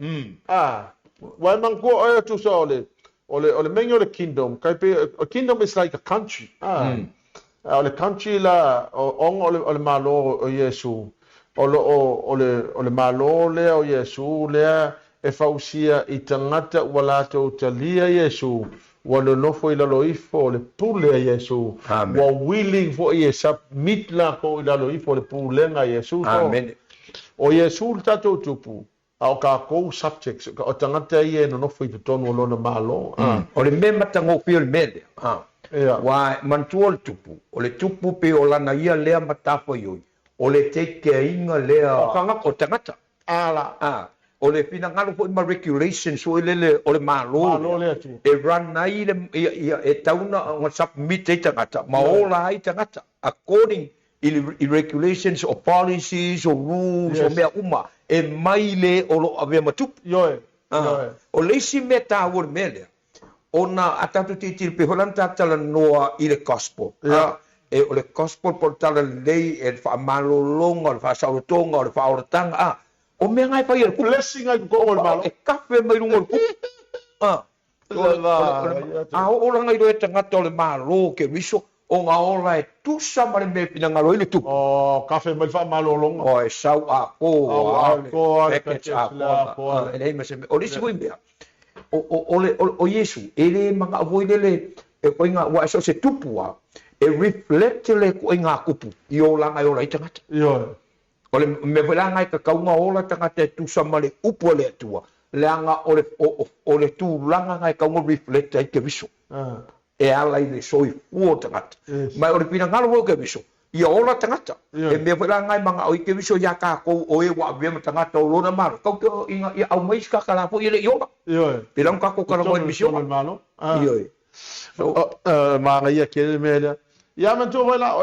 Wai mango o tu so le mengo le kingdom. Kai pe a kingdom is like a country. O le country la o le malo o Yesu. O le malo le o Yesu le e fausia i tangata wala to talia Yesu wala no foi la loifo le pule Yesu wa willing for ye submit la ko la loifo le pule nga Yesu Amen. O Yesu tato tupu au ka ko subjects o tangata ye no foi to tonu lo na malo o le mema tango feel mele wa mantuol tupu o le tupu pe o lana ia lea matafo yoi o le teke inga lea o tangata. O le pina ngalo po ima regulations so le o le malo e run nai le e tauna o submit e tangata ma ola ai tangata according i regulations or policies or rules o mea uma e mai le o lo ave matupu o le si meta o mele ona atatu titi pe holanta tala noa i le gospel e o le gospel por tala lei e fa malolonga o fa sautonga o fa ortanga o me ngai fa il blessing ai ko o malo e kafe mai lungo o la ngai do e tanga tole malo ke riso o nga ola e tu sa mare me pina ngalo ile tu o kafe mai fa malolonga o e sau a ko e le me se o le sigo imbea o Yesu ele manga avoide le e ko inga wa so se tupua e reflect le ko inga kupu yo la ngai ola itanga o le me vela ngai ka kaunga ola tanga te tu samale upo le tua le anga o le tu langa ngai kaunga reflect ai ke viso e ala i le soi fuo tanga mai o le pina ngalo ke viso ia ola tangata e me vela ngai manga o ke viso ya ka ko o e wa be tangata o lona maro ka to inga ia au mai ska kala fo ile yoga pila ka ko kala mo viso malo so ma ngai ke me ya man to wala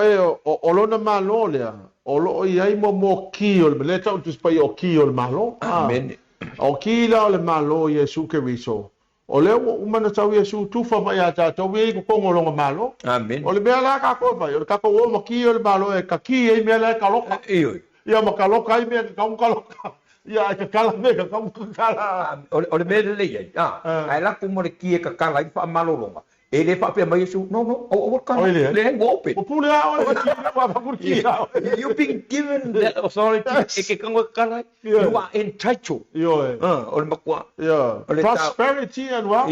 o lona malo le o lo ia mo ki o le ta tu spa o ki o malo amen o ki la o le malo Yesu ke riso o le umana tau Yesu tu fa mai ata to we ko ngo lo malo amen o le bela ka ko vai o ka ko mo ki o le malo e ka ki e me la ka lo ia mo ka lo ka i me ka un ka lo ia ka kala me ka un kala o le me le ia ai la ku mo le ki e ka kala i fa malo longa ele fa pe mai Yesu no o ka le open o pule a o ki fa pa ki you been given that authority e ke kango kala you are entitled o le makwa prosperity and wealth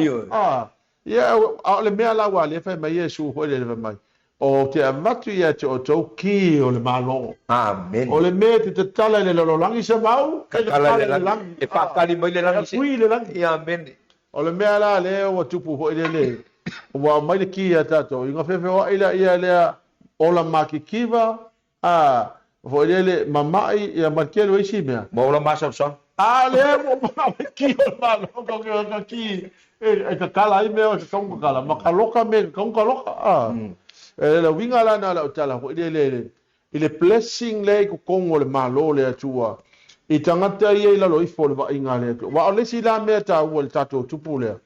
le mea la wa le fa mai Yesu ho le mai o te amatu ia te o tau ki o le malo. Amen. O le mea te tala le lololangi sa mau, Ka tala le langi. E whakali mai le langi se. Kui le langi. Amen. O le mea la le o tupu ho ile le. O wa mai le ki a tato. Inga fefe o ila ia lea o la maki kiva. Ho ile le mamai ia markelo isi mea. Mo la masa sa. Le o mamai ki o malo. Ka ki. E ka kala i mea o ka kaunga kala. Ma ka loka me ka kaunga loka. La winga la na la o tala. Ho ile le. Ile blessing le ko kongo le malo le atua. I tangata ia ila lo ifo le wa inga le atua. Wa o le si la mea ta ua le tato tupu lea.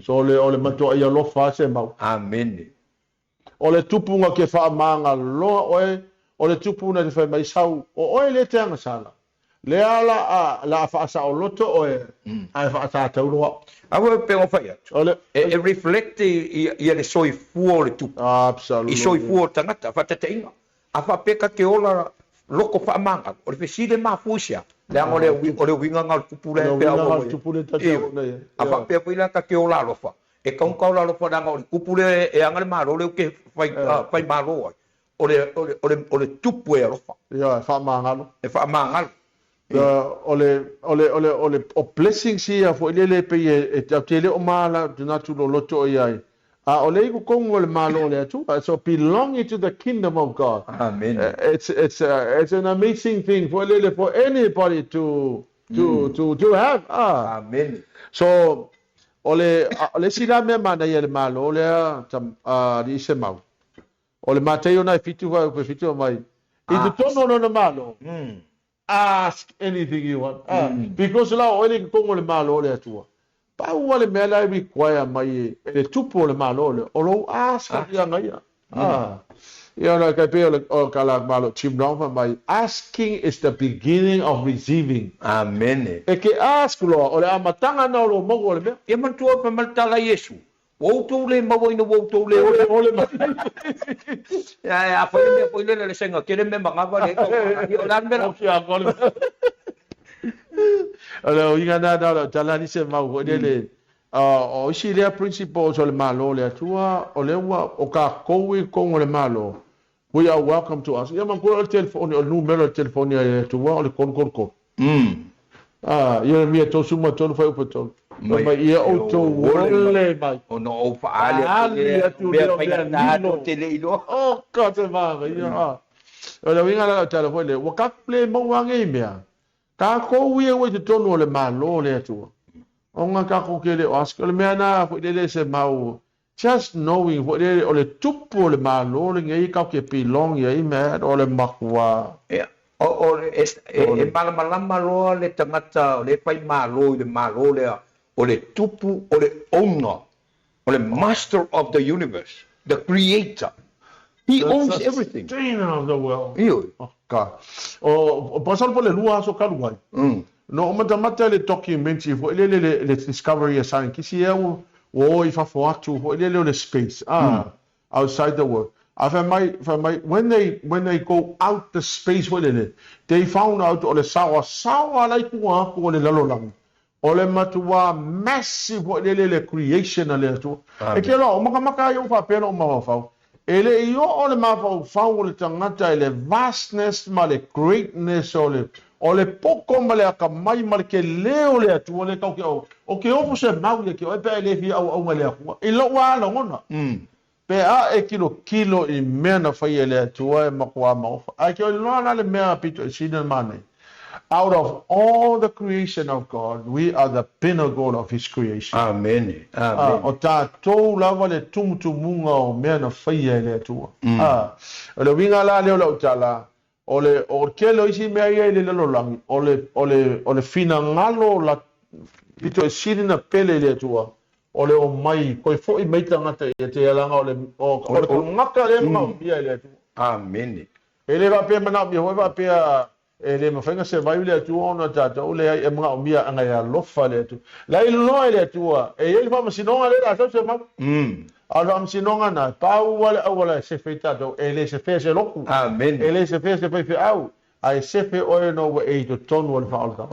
So o le matua ia lo fa se mau. Amen. O le tupu nga ke wha maanga loa oe. O le tupu na te whai mai sau. O oe le te anga sala. Le ala la wha asa o loto oe. Ai wha asa tauroa. Awa pe o fai atu. O le. E reflect ia le soi fuo le tupu. Absolutely. I soi fuo tangata. Whatata inga. A wha peka ke ola loko wha manga. O le wheside maa fuisia. Le anga o le winga ngal tupu le pe awa oe. Tupule tatau nei. A wha pea pila ka ke ola alofa. E kaunka ola alofa nanga o le kupule e anga le malo le ke whai malo ai. O le tupu e alofa. Ia, wha maanga. E wha manga. O blessing si a fo ile pe e tele o mala do not to loto ai. O le ko kongo le malo le atu. So belonging to the kingdom of God. Amen. It's an amazing thing for anybody to have. Amen. So ole sila me mana ye le malo le di se mau. Ole mateo na fitu va fitu mai. I tu tono no malo. Ask anything you want. Because la ole kongo le malo le atu. Pa ua le mea lai require mai e tupu le malo le. O lo ask ia ngai. Ia na kai pe o kala malo Tim Brown mai. Asking is the beginning of receiving. Amen. E ke ask lo o le amatanga na lo mogo le mea. E mantua pa maltala Yesu. Woutou le mawa ina woutou le ole. Ole mai. Ya foi le senga kere me mangava le. O lan me O kia kole. Ole o inga na tala ni se mau o le o si le principles o le malo le atua o le ua o ka koui kongo le malo. We are welcome to us. Ia man ko o telefone o numero o telefone e tua o le kon. Ia mi to suma tonu fai upo tonu. Mai ia o to wole mai. O no o faale atu me leo pai mea na nilo. te le ilo. O ka te maga ia. O le winga la telefone o ka ple mo wange mea. Ka koui e we te tonu o le malo le atua. O nga ka ko ke le o ask le mea na fo le se mau. Just knowing what le o le tupu o le malo le ngai ka ke pilong ia i mea o le makua. O e malama loa le tangata le pai malo le malo le o le tupu o le owner o le master of the universe, the creator. He owns everything. Sustainer of the world. Io. Oh God. O pasal po le lua so kaluai. No mata le documenti fo le discovery of science kisi e o I fa fo atu fo le space outside the world. When they go out the space with it, they found out ole sawa like wa ko le lalolang. Ole matua massive le creation le tu. E ke lo maka yo fa pelo ma fa. Ele yo ole ma fa ole tangata ele vastness ma le greatness ole poko ma le ka mai ma ke leo le tu ole ka o ke o se mau le ke o pe le fi au ma le ku. I lo wa lo ngona. Pe e kilo I mea na whai ele atua e makua mauwha. Ai ke o loa le mea pito e sina mane. Out of all the creation of God, we are the pinnacle of His creation. Amen. O tātou lava le tumutumunga o mea na whai ele atua. O le winga la leo lau tala. O ke lo isi mea ia ele lalolangi. O le fina ngalo la pito e sina pele ele atua. Ole o mai koi foi mai tangata e te alanga ole o ngaka le ma bia ele tu. Amen. Ele va pe mana mi ho va pe ele ma fenga se vai le tu ona tata ole e mga o mia anga ya lofa le tu. La il no ele tu e ele va ma sinonga le la se ma. Ala am sinonga na pa wala se feita do ele se fe se loku. Amen. Ele se fe au. ai sepe oe no wa e to tonu o le whaolta.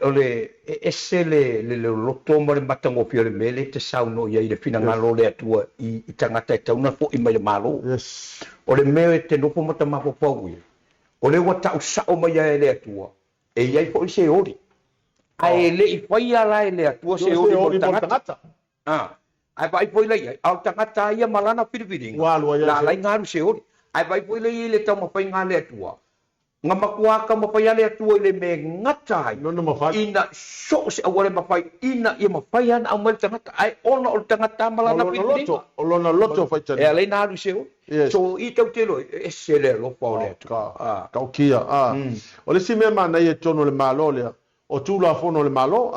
Ole ese le loto mo le matango fio le mele te sau no ia i le fina ngalo le atua i tangata e tauna fo i mai le malo. Yes. O le meo e te nopo mata mapo pau ia. O le wata usao mai e le atua. E iai fo i se ori. Ai le i whai ala e le atua se ori mo le tangata. Ai vai foi lai au tangata ia malana piripiringa. La lai ngaru se ori. Ai vai foi lai le tau mawhai ngā le atua. Ngā makuaka mawhai ale atua le me ngata ai. No mawhai. Ina so se awale mawhai. Ina ia mawhai ana au mai tangata. Ai ona o tangata malana piripiringa. O lona loto whai tani. E alei ngaru se ori. So i tau te loi. E se le lopa o le atua. Kau kia. O le si mea mana i e tono le malo lea. O tūla fono le malo.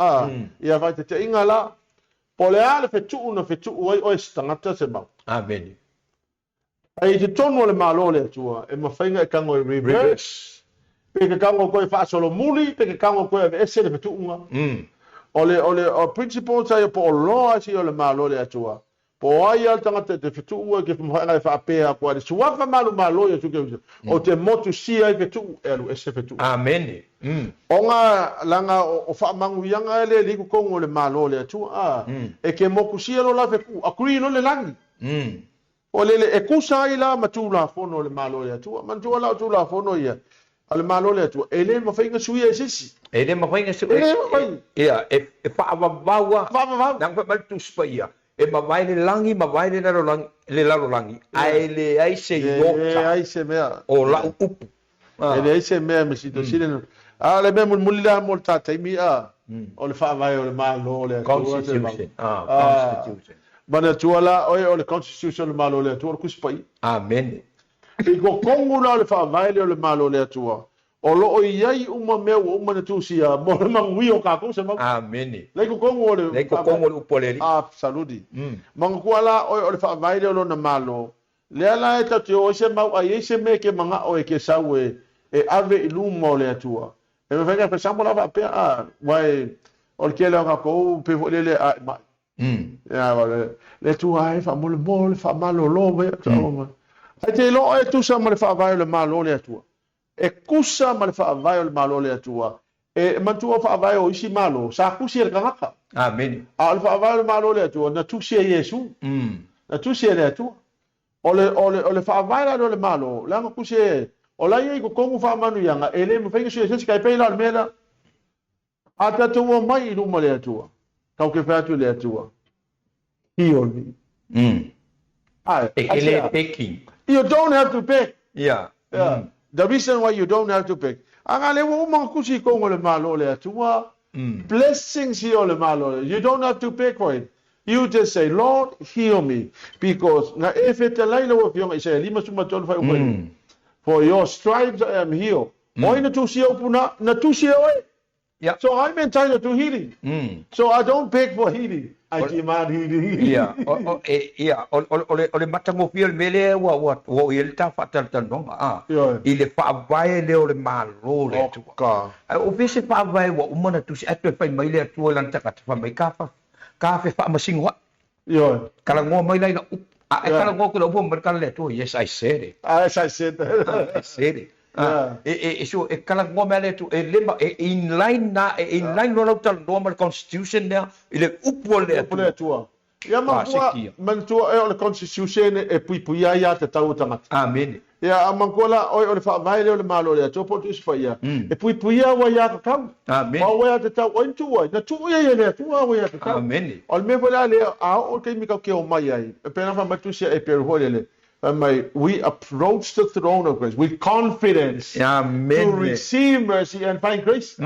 Ia vai te inga la. Po le ale fetu na fetu o stangata se mau. Amen. Ai te tono le malo le tua e mawhainga e kango e reverse. Pe ke kango koe whaasolo muli, pe ke kango koe e ese le fetu unga. O principle tai po o loa si o le malo le tua. Po ai al tangata te fetu ua ke mawhainga e whaapea kua le suafa malo ya tuke uja. O te motu si ai fetu e alu ese fetu. Amen. O ngā langa o whaamangu ianga e le liku kongo le malo le atua. E ke moku sia no la feku. A kuri no le langi. O le e kusa ai la matu la fono le malo le atua. Mantua la tu la fono ia. Ale malo le atua. E le mawhainga suia e sisi. E le mawhainga suia. Ia. E whaavawaua. Whaavawaua. Nang whamaltu spaia. E mawai le langi, mawai le laro langi. Ai le aise iota. E aise mea. O lau upu. E le aise mea me sito sile. A le mea mulila mo le tataimi a. O le whaavai o le malo le atua. Constitution. Constitution. Mana tuala o le constitution le malo le atua kuspai. Amen. I ko kongu na le whaavai le malo le atua. O lo o iai uma mea o uma na tusia mo le mangui o kako se mau. Amen. Le ko kongu o le. Le ko kongu le upoleri. Absolutely. Manga kuala o le whaavai le o na malo. Le ala e tati o se mau a se me ke manga o e ke sau e ave i lumo le atua. E me whainga pe sampo la whaapea wai o le kele o kako pe le ma. Ya vale. Le tu ai fa mole mole fa malo lo ve. Ai te lo e tu sa mole fa vai le malo le atua. E kusa mole fa vai le malo le atua. E mantua fa vai o isi malo sa kusi le kangaka. Amen. Al fa vai le malo le atua na tu sia Yesu. Na tu sia le atua. Ole fa vai le malo. La ngo kusi o la ye ko kongu fa manu yanga ele mo fengi se kai pe la mela. Ata tu mai lu mo le atua. Kau ke fatu le atua. Heal me. Ele picking. You don't have to pick. Yeah. The reason why you don't have to pick. Anga le wo mang kusi ko le malo le atua. Blessings heal le malo. You don't have to pick for it. You just say, Lord, heal me. Because na if it laila wo fiong isa lima suma tol fa upo. For your stripes I am healed. Oi na tu sia upuna na tu sia oi. Yeah. So I'm entitled to healing. So I don't beg for healing. I demand healing. Yeah. Ole matango fiel mele wa il ta fatal tanonga. Il fa vai le ole malo le tu. O vese fa vai wa umana tu si atu fa mai le tu lan ta fa mai ka fa masingwa. Yo. Kala ngo mai lai na kala ngo ko lo bom berkala le tu. Yes I said it. As I said. I said it. So kala ngomele tu in line no local normal constitution there ile upole tu ya mantua e o constitution e pui ya te tau tanga amen ya mangola o le fa vai le malo le to potu fa ya e pui ya wa ya ka amen o wa te tau o tu wa na tu ya le tu wa ya te tau amen o me vola le a o ke mi ka ke o mai ai e pena fa matu sia e per holele. We approach the throne of grace with confidence to receive mercy and find grace.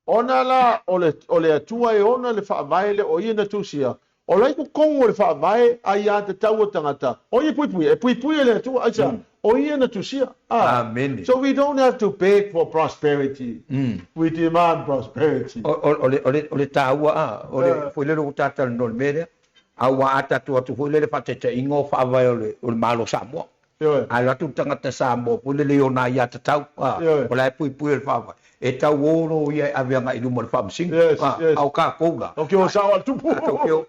Ona la ole atua e ona le whaavai le o ina tusia. O lai ko kongo le whaavai ai a te tau o tangata. O ia pui le atua aisa. O ina tusia. Amen. So we don't have to beg for prosperity. We demand prosperity. Ole taua ole foi le tata no mere. Awa ata tu le fatete ingo fa vai o malo samo. Ai atu tangata samo pule le ona ia te tau. O lai pui le fa. e tau oro ia ave nga ilu mo famsing Yes, yes. au ka kola O ke o sawa tupu.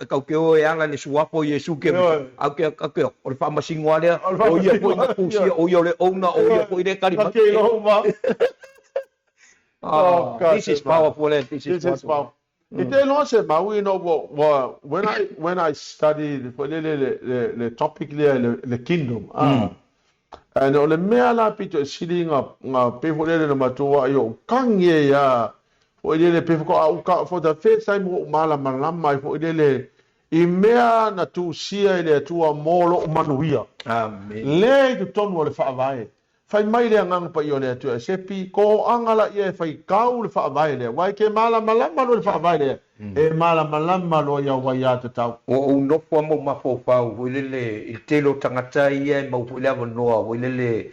kau ke o e anga ni suapo Yesu ke au ke o le famsing wale o ia po ina kusia o ia le ona o ia po ine kali Ka ke lo ma. Oh, God, this is man. powerful and this is powerful. It no se ma we know when I studied the topic the kingdom. And ole mea la pito sili nga pe fo le ma to yo kange ya fo le pe ko au ka for the first time mala malama fo le I mea na tu sia le tu molo manuia. amen Le tu tonu le fa vai. Fai mai le ngang pa yo le tu se pi ko angala ye fai kau le fa vai le. Wai ke mala malama le fa vai le. E mala malama lo ya wa ya te tau. o no fo mo ma fo fa o le i te lo tangata ia mo fu le no o le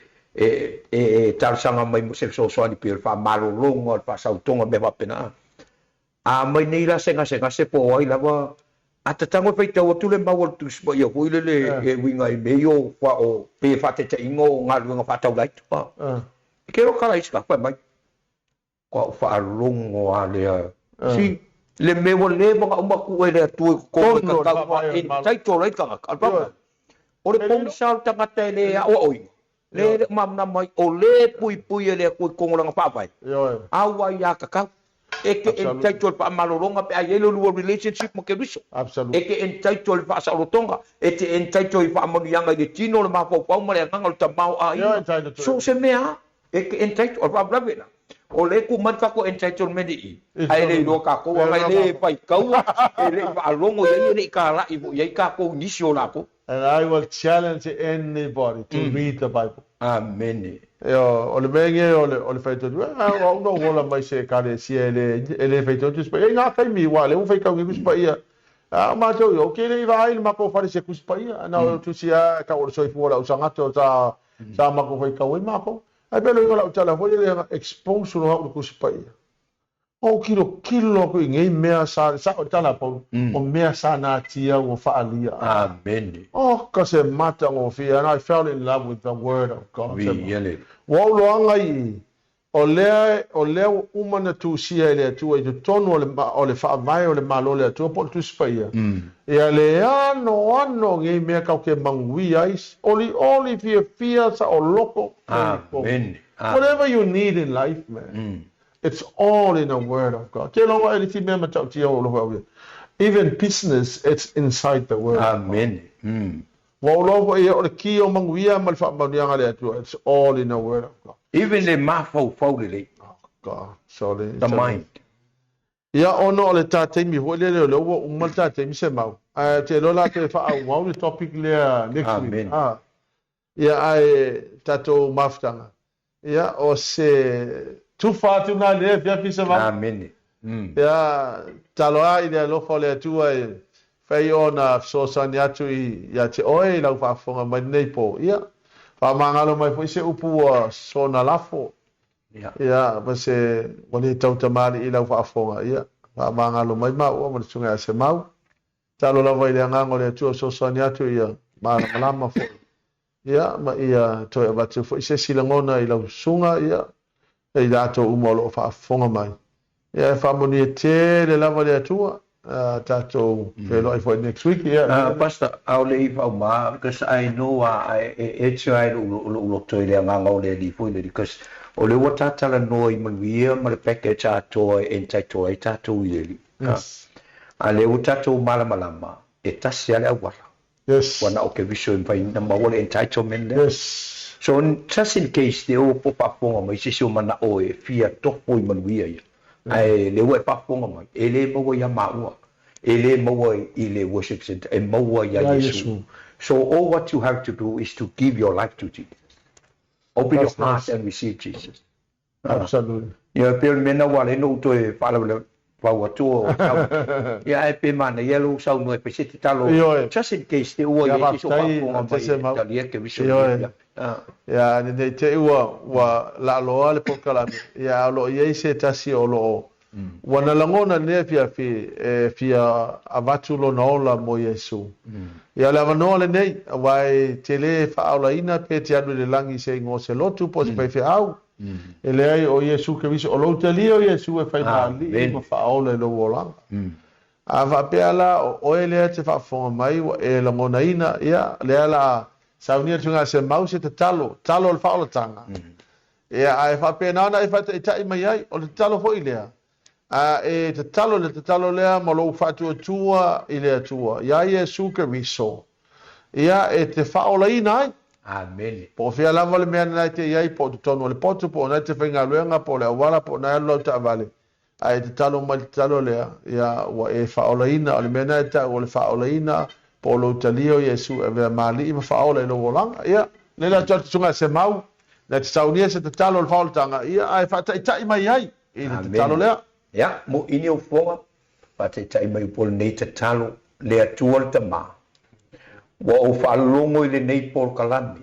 tar sanga mai mo se so so ni per fa malo longo fa sa tonga me va pena a mai nei la senga se po ai la wa ata tango fai tau tu le mawal tu spa ia fu le e winga i meio fa o pe fa te ingo nga lu fa tau lai pa ke ro kala iska fa mai ko fa longo a le si le me wo le mo ma ku le tu ko ka ka in tai to lai ka ka o le pong sal tanga te le o oi le mam na mai o le pui le ku ko nga pa pai awa ya ka ka e ke entitled pa malolonga pe ai lo relationship mo ke biso Absolutely. e ke entitled pa sa rotonga e te entitled pa mo yanga de tino le ma po pa mo le nganga ta mau ai so se mea e ke entitled pa bravena o le ku man ka ko entitlement i ai le lo ka ko mai le pai kau e le pa longo ye le ka la i ye ka ko nisio la ko And I will challenge anybody to read the Bible. amen O le menge o le feito tu o no wola mai se kare si ele feito tu spa nga kai mi wa le u fei ka ngi spa ia ma to yo ke le vai ma ko fare se ku spa ia na tu sia ka o so i fola u sanga to sa ma ko fei ka we ma ko ai pelo yo la tala fo le expose no ku spa ia o kilo ko ngai mea sa o tala po o mea sa na tia o fa alia amen oh ka se mata o fi and I fell in love with the word of God. vi yele Wa loanga i o le umana tu sia le tu e tono o le fa vai o le malo le tu po tu spaia. E le ano ngi me ka ke mangui ais oli fia sa o loko. amen Whatever you need in life, man. It's all in the word of God. You know what? Even business, it's inside the word. amen It's all in the word of God. even the ma fo le God, sorry. the mind Ya ono le tate mi ho le umal tate mi se mau. Te lo la te fa au the topic le next week. Amen. Ya ai tato maftanga. Ya o se too far to na le via pisa mau. amen Ya taloa i le lo fo le tu ai fai ona so sani atu i ya te oi lau fa fonga mai nei po. Ya. Fa mangalo mai foi se upu so na lafo. Ya, se wani tau tamani i lau whaafonga, ia. Wa mangalo mai mau, wani sunga se mau. Talo la vai le ngango le tua so sani atu ia, malama fo. Ia, ma ia toi abatu fo. Ise silangona i lau sunga ia, e dato umolo whaafonga mai. Ia, whamoni e te le lava le atua, tato whelo i fo next week, ia. Pastor, au le ifa ma, because I know it's I lo toi le ngango le li fo le because o le wata tala noi manuia ma le peke tato e tato e tato i a le utato malama e tasi ale awala wana o ke viso in vai na mawale entitlement le so just in case te o popa ponga mai se so mana o e fia topo i manuia ia ai le wa paponga mai e le mo ya maua e le mo i le worship center e mo ya Yesu so all what you have to do is to give your life to Jesus. Open your heart and receive Jesus. Absolutely. Ya pe mena wale no to e fala wa to. Ya e pe mana yellow sau no e pe se talo. Just in case te o ye so pa ko ma ta lie ke viso. Ya ni te wa la lo ale po kala. Ya lo ye se tasi o lo. Wana langona ne fia avatulo nola mo Yesu. Ya lava no le nei wai tele fa aula ina pe te anu le langi se ngo se lotu po se pe fe au. e le ai o Iesu Keriso o lo te lio Iesu e fai mali ma fa ole lo wola a va pe ala o ele te fa fo mai e la monaina ia le ala saunia tunga se mause te talo le fa o tanga e a fa pe na e fa te tai mai ai o le talo fo ilea a e te talo lea mo lo fa tua ile tua ia Iesu Keriso ia e te fa o laina Amen. po fia lava le mea nai te iai po te tonu le potu po nai te whainga luenga po le awala po nai alo ta vale. Ai te talo mai te talo lea ia wa e whaolaina o le mea nai ta o le whaolaina po lo talio Iesu e vea mali ima whaola e lo wolanga ia le la tuatu tunga se mau na te saunia se te talo le whaoltanga ia ai whata i tai mai ai i te talo lea. Ia mo ini o fonga whata i tai mai pol nei te talo lea tuol te maa. Wa o whaalongo i le nei Paul Kalami.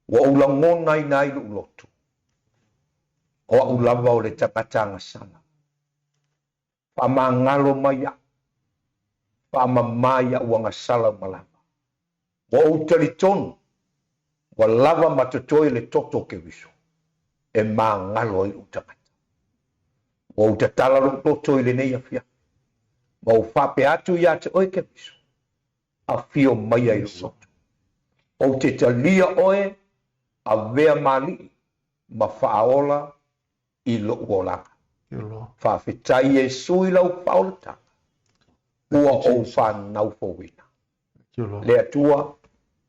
Wa o langona i nai lu lotu. O au lava o le tapatanga sana. Whamangalo maya. Whamamaya uanga sala malama. Wa o talitonu. Wa lava matutoi le toto ke wiso. E mangalo i utangata. Wa o tatala loto i le nei afia. Wa o whape atu i ate oi ke wiso. A fio mai ai roto. O te talia oe, a vea mali, ma whaola i lo uolanga. Whawhitai e sui lau whaolata. Ua o whanau fowina. Lea tua,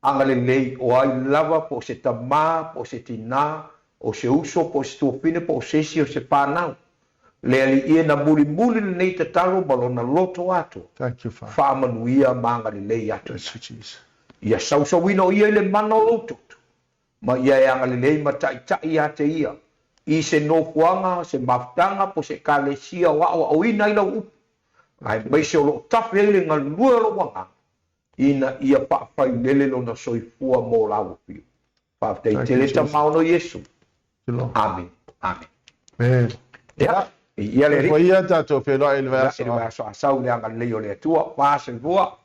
angale lei o ai lava po se tamā, po se tina, o se uso, po se tuafine, po se si o se whanau. Lea li ia na muli nei te talo malona loto atu. Thank you, Father. Whamanuia mangale lei atu. Yes, Jesus. Ia sausawina o ia le mana loto. Ma ia e anga le lei matai a te ia. I se nofuanga, se maftanga, po se kalesia wa o ina ila upu. Ai mai se o lo tafe ele ngā lua lo wanga. Ina ia whawhai lele lo na soifua mō lau pio. Whawhai te leta maono Yesu. Amen. Amen. Man. Ia. Ia le ri. Ia tātou whenua i le Ia le vea so asau le anga leo le tua. Wāse vua.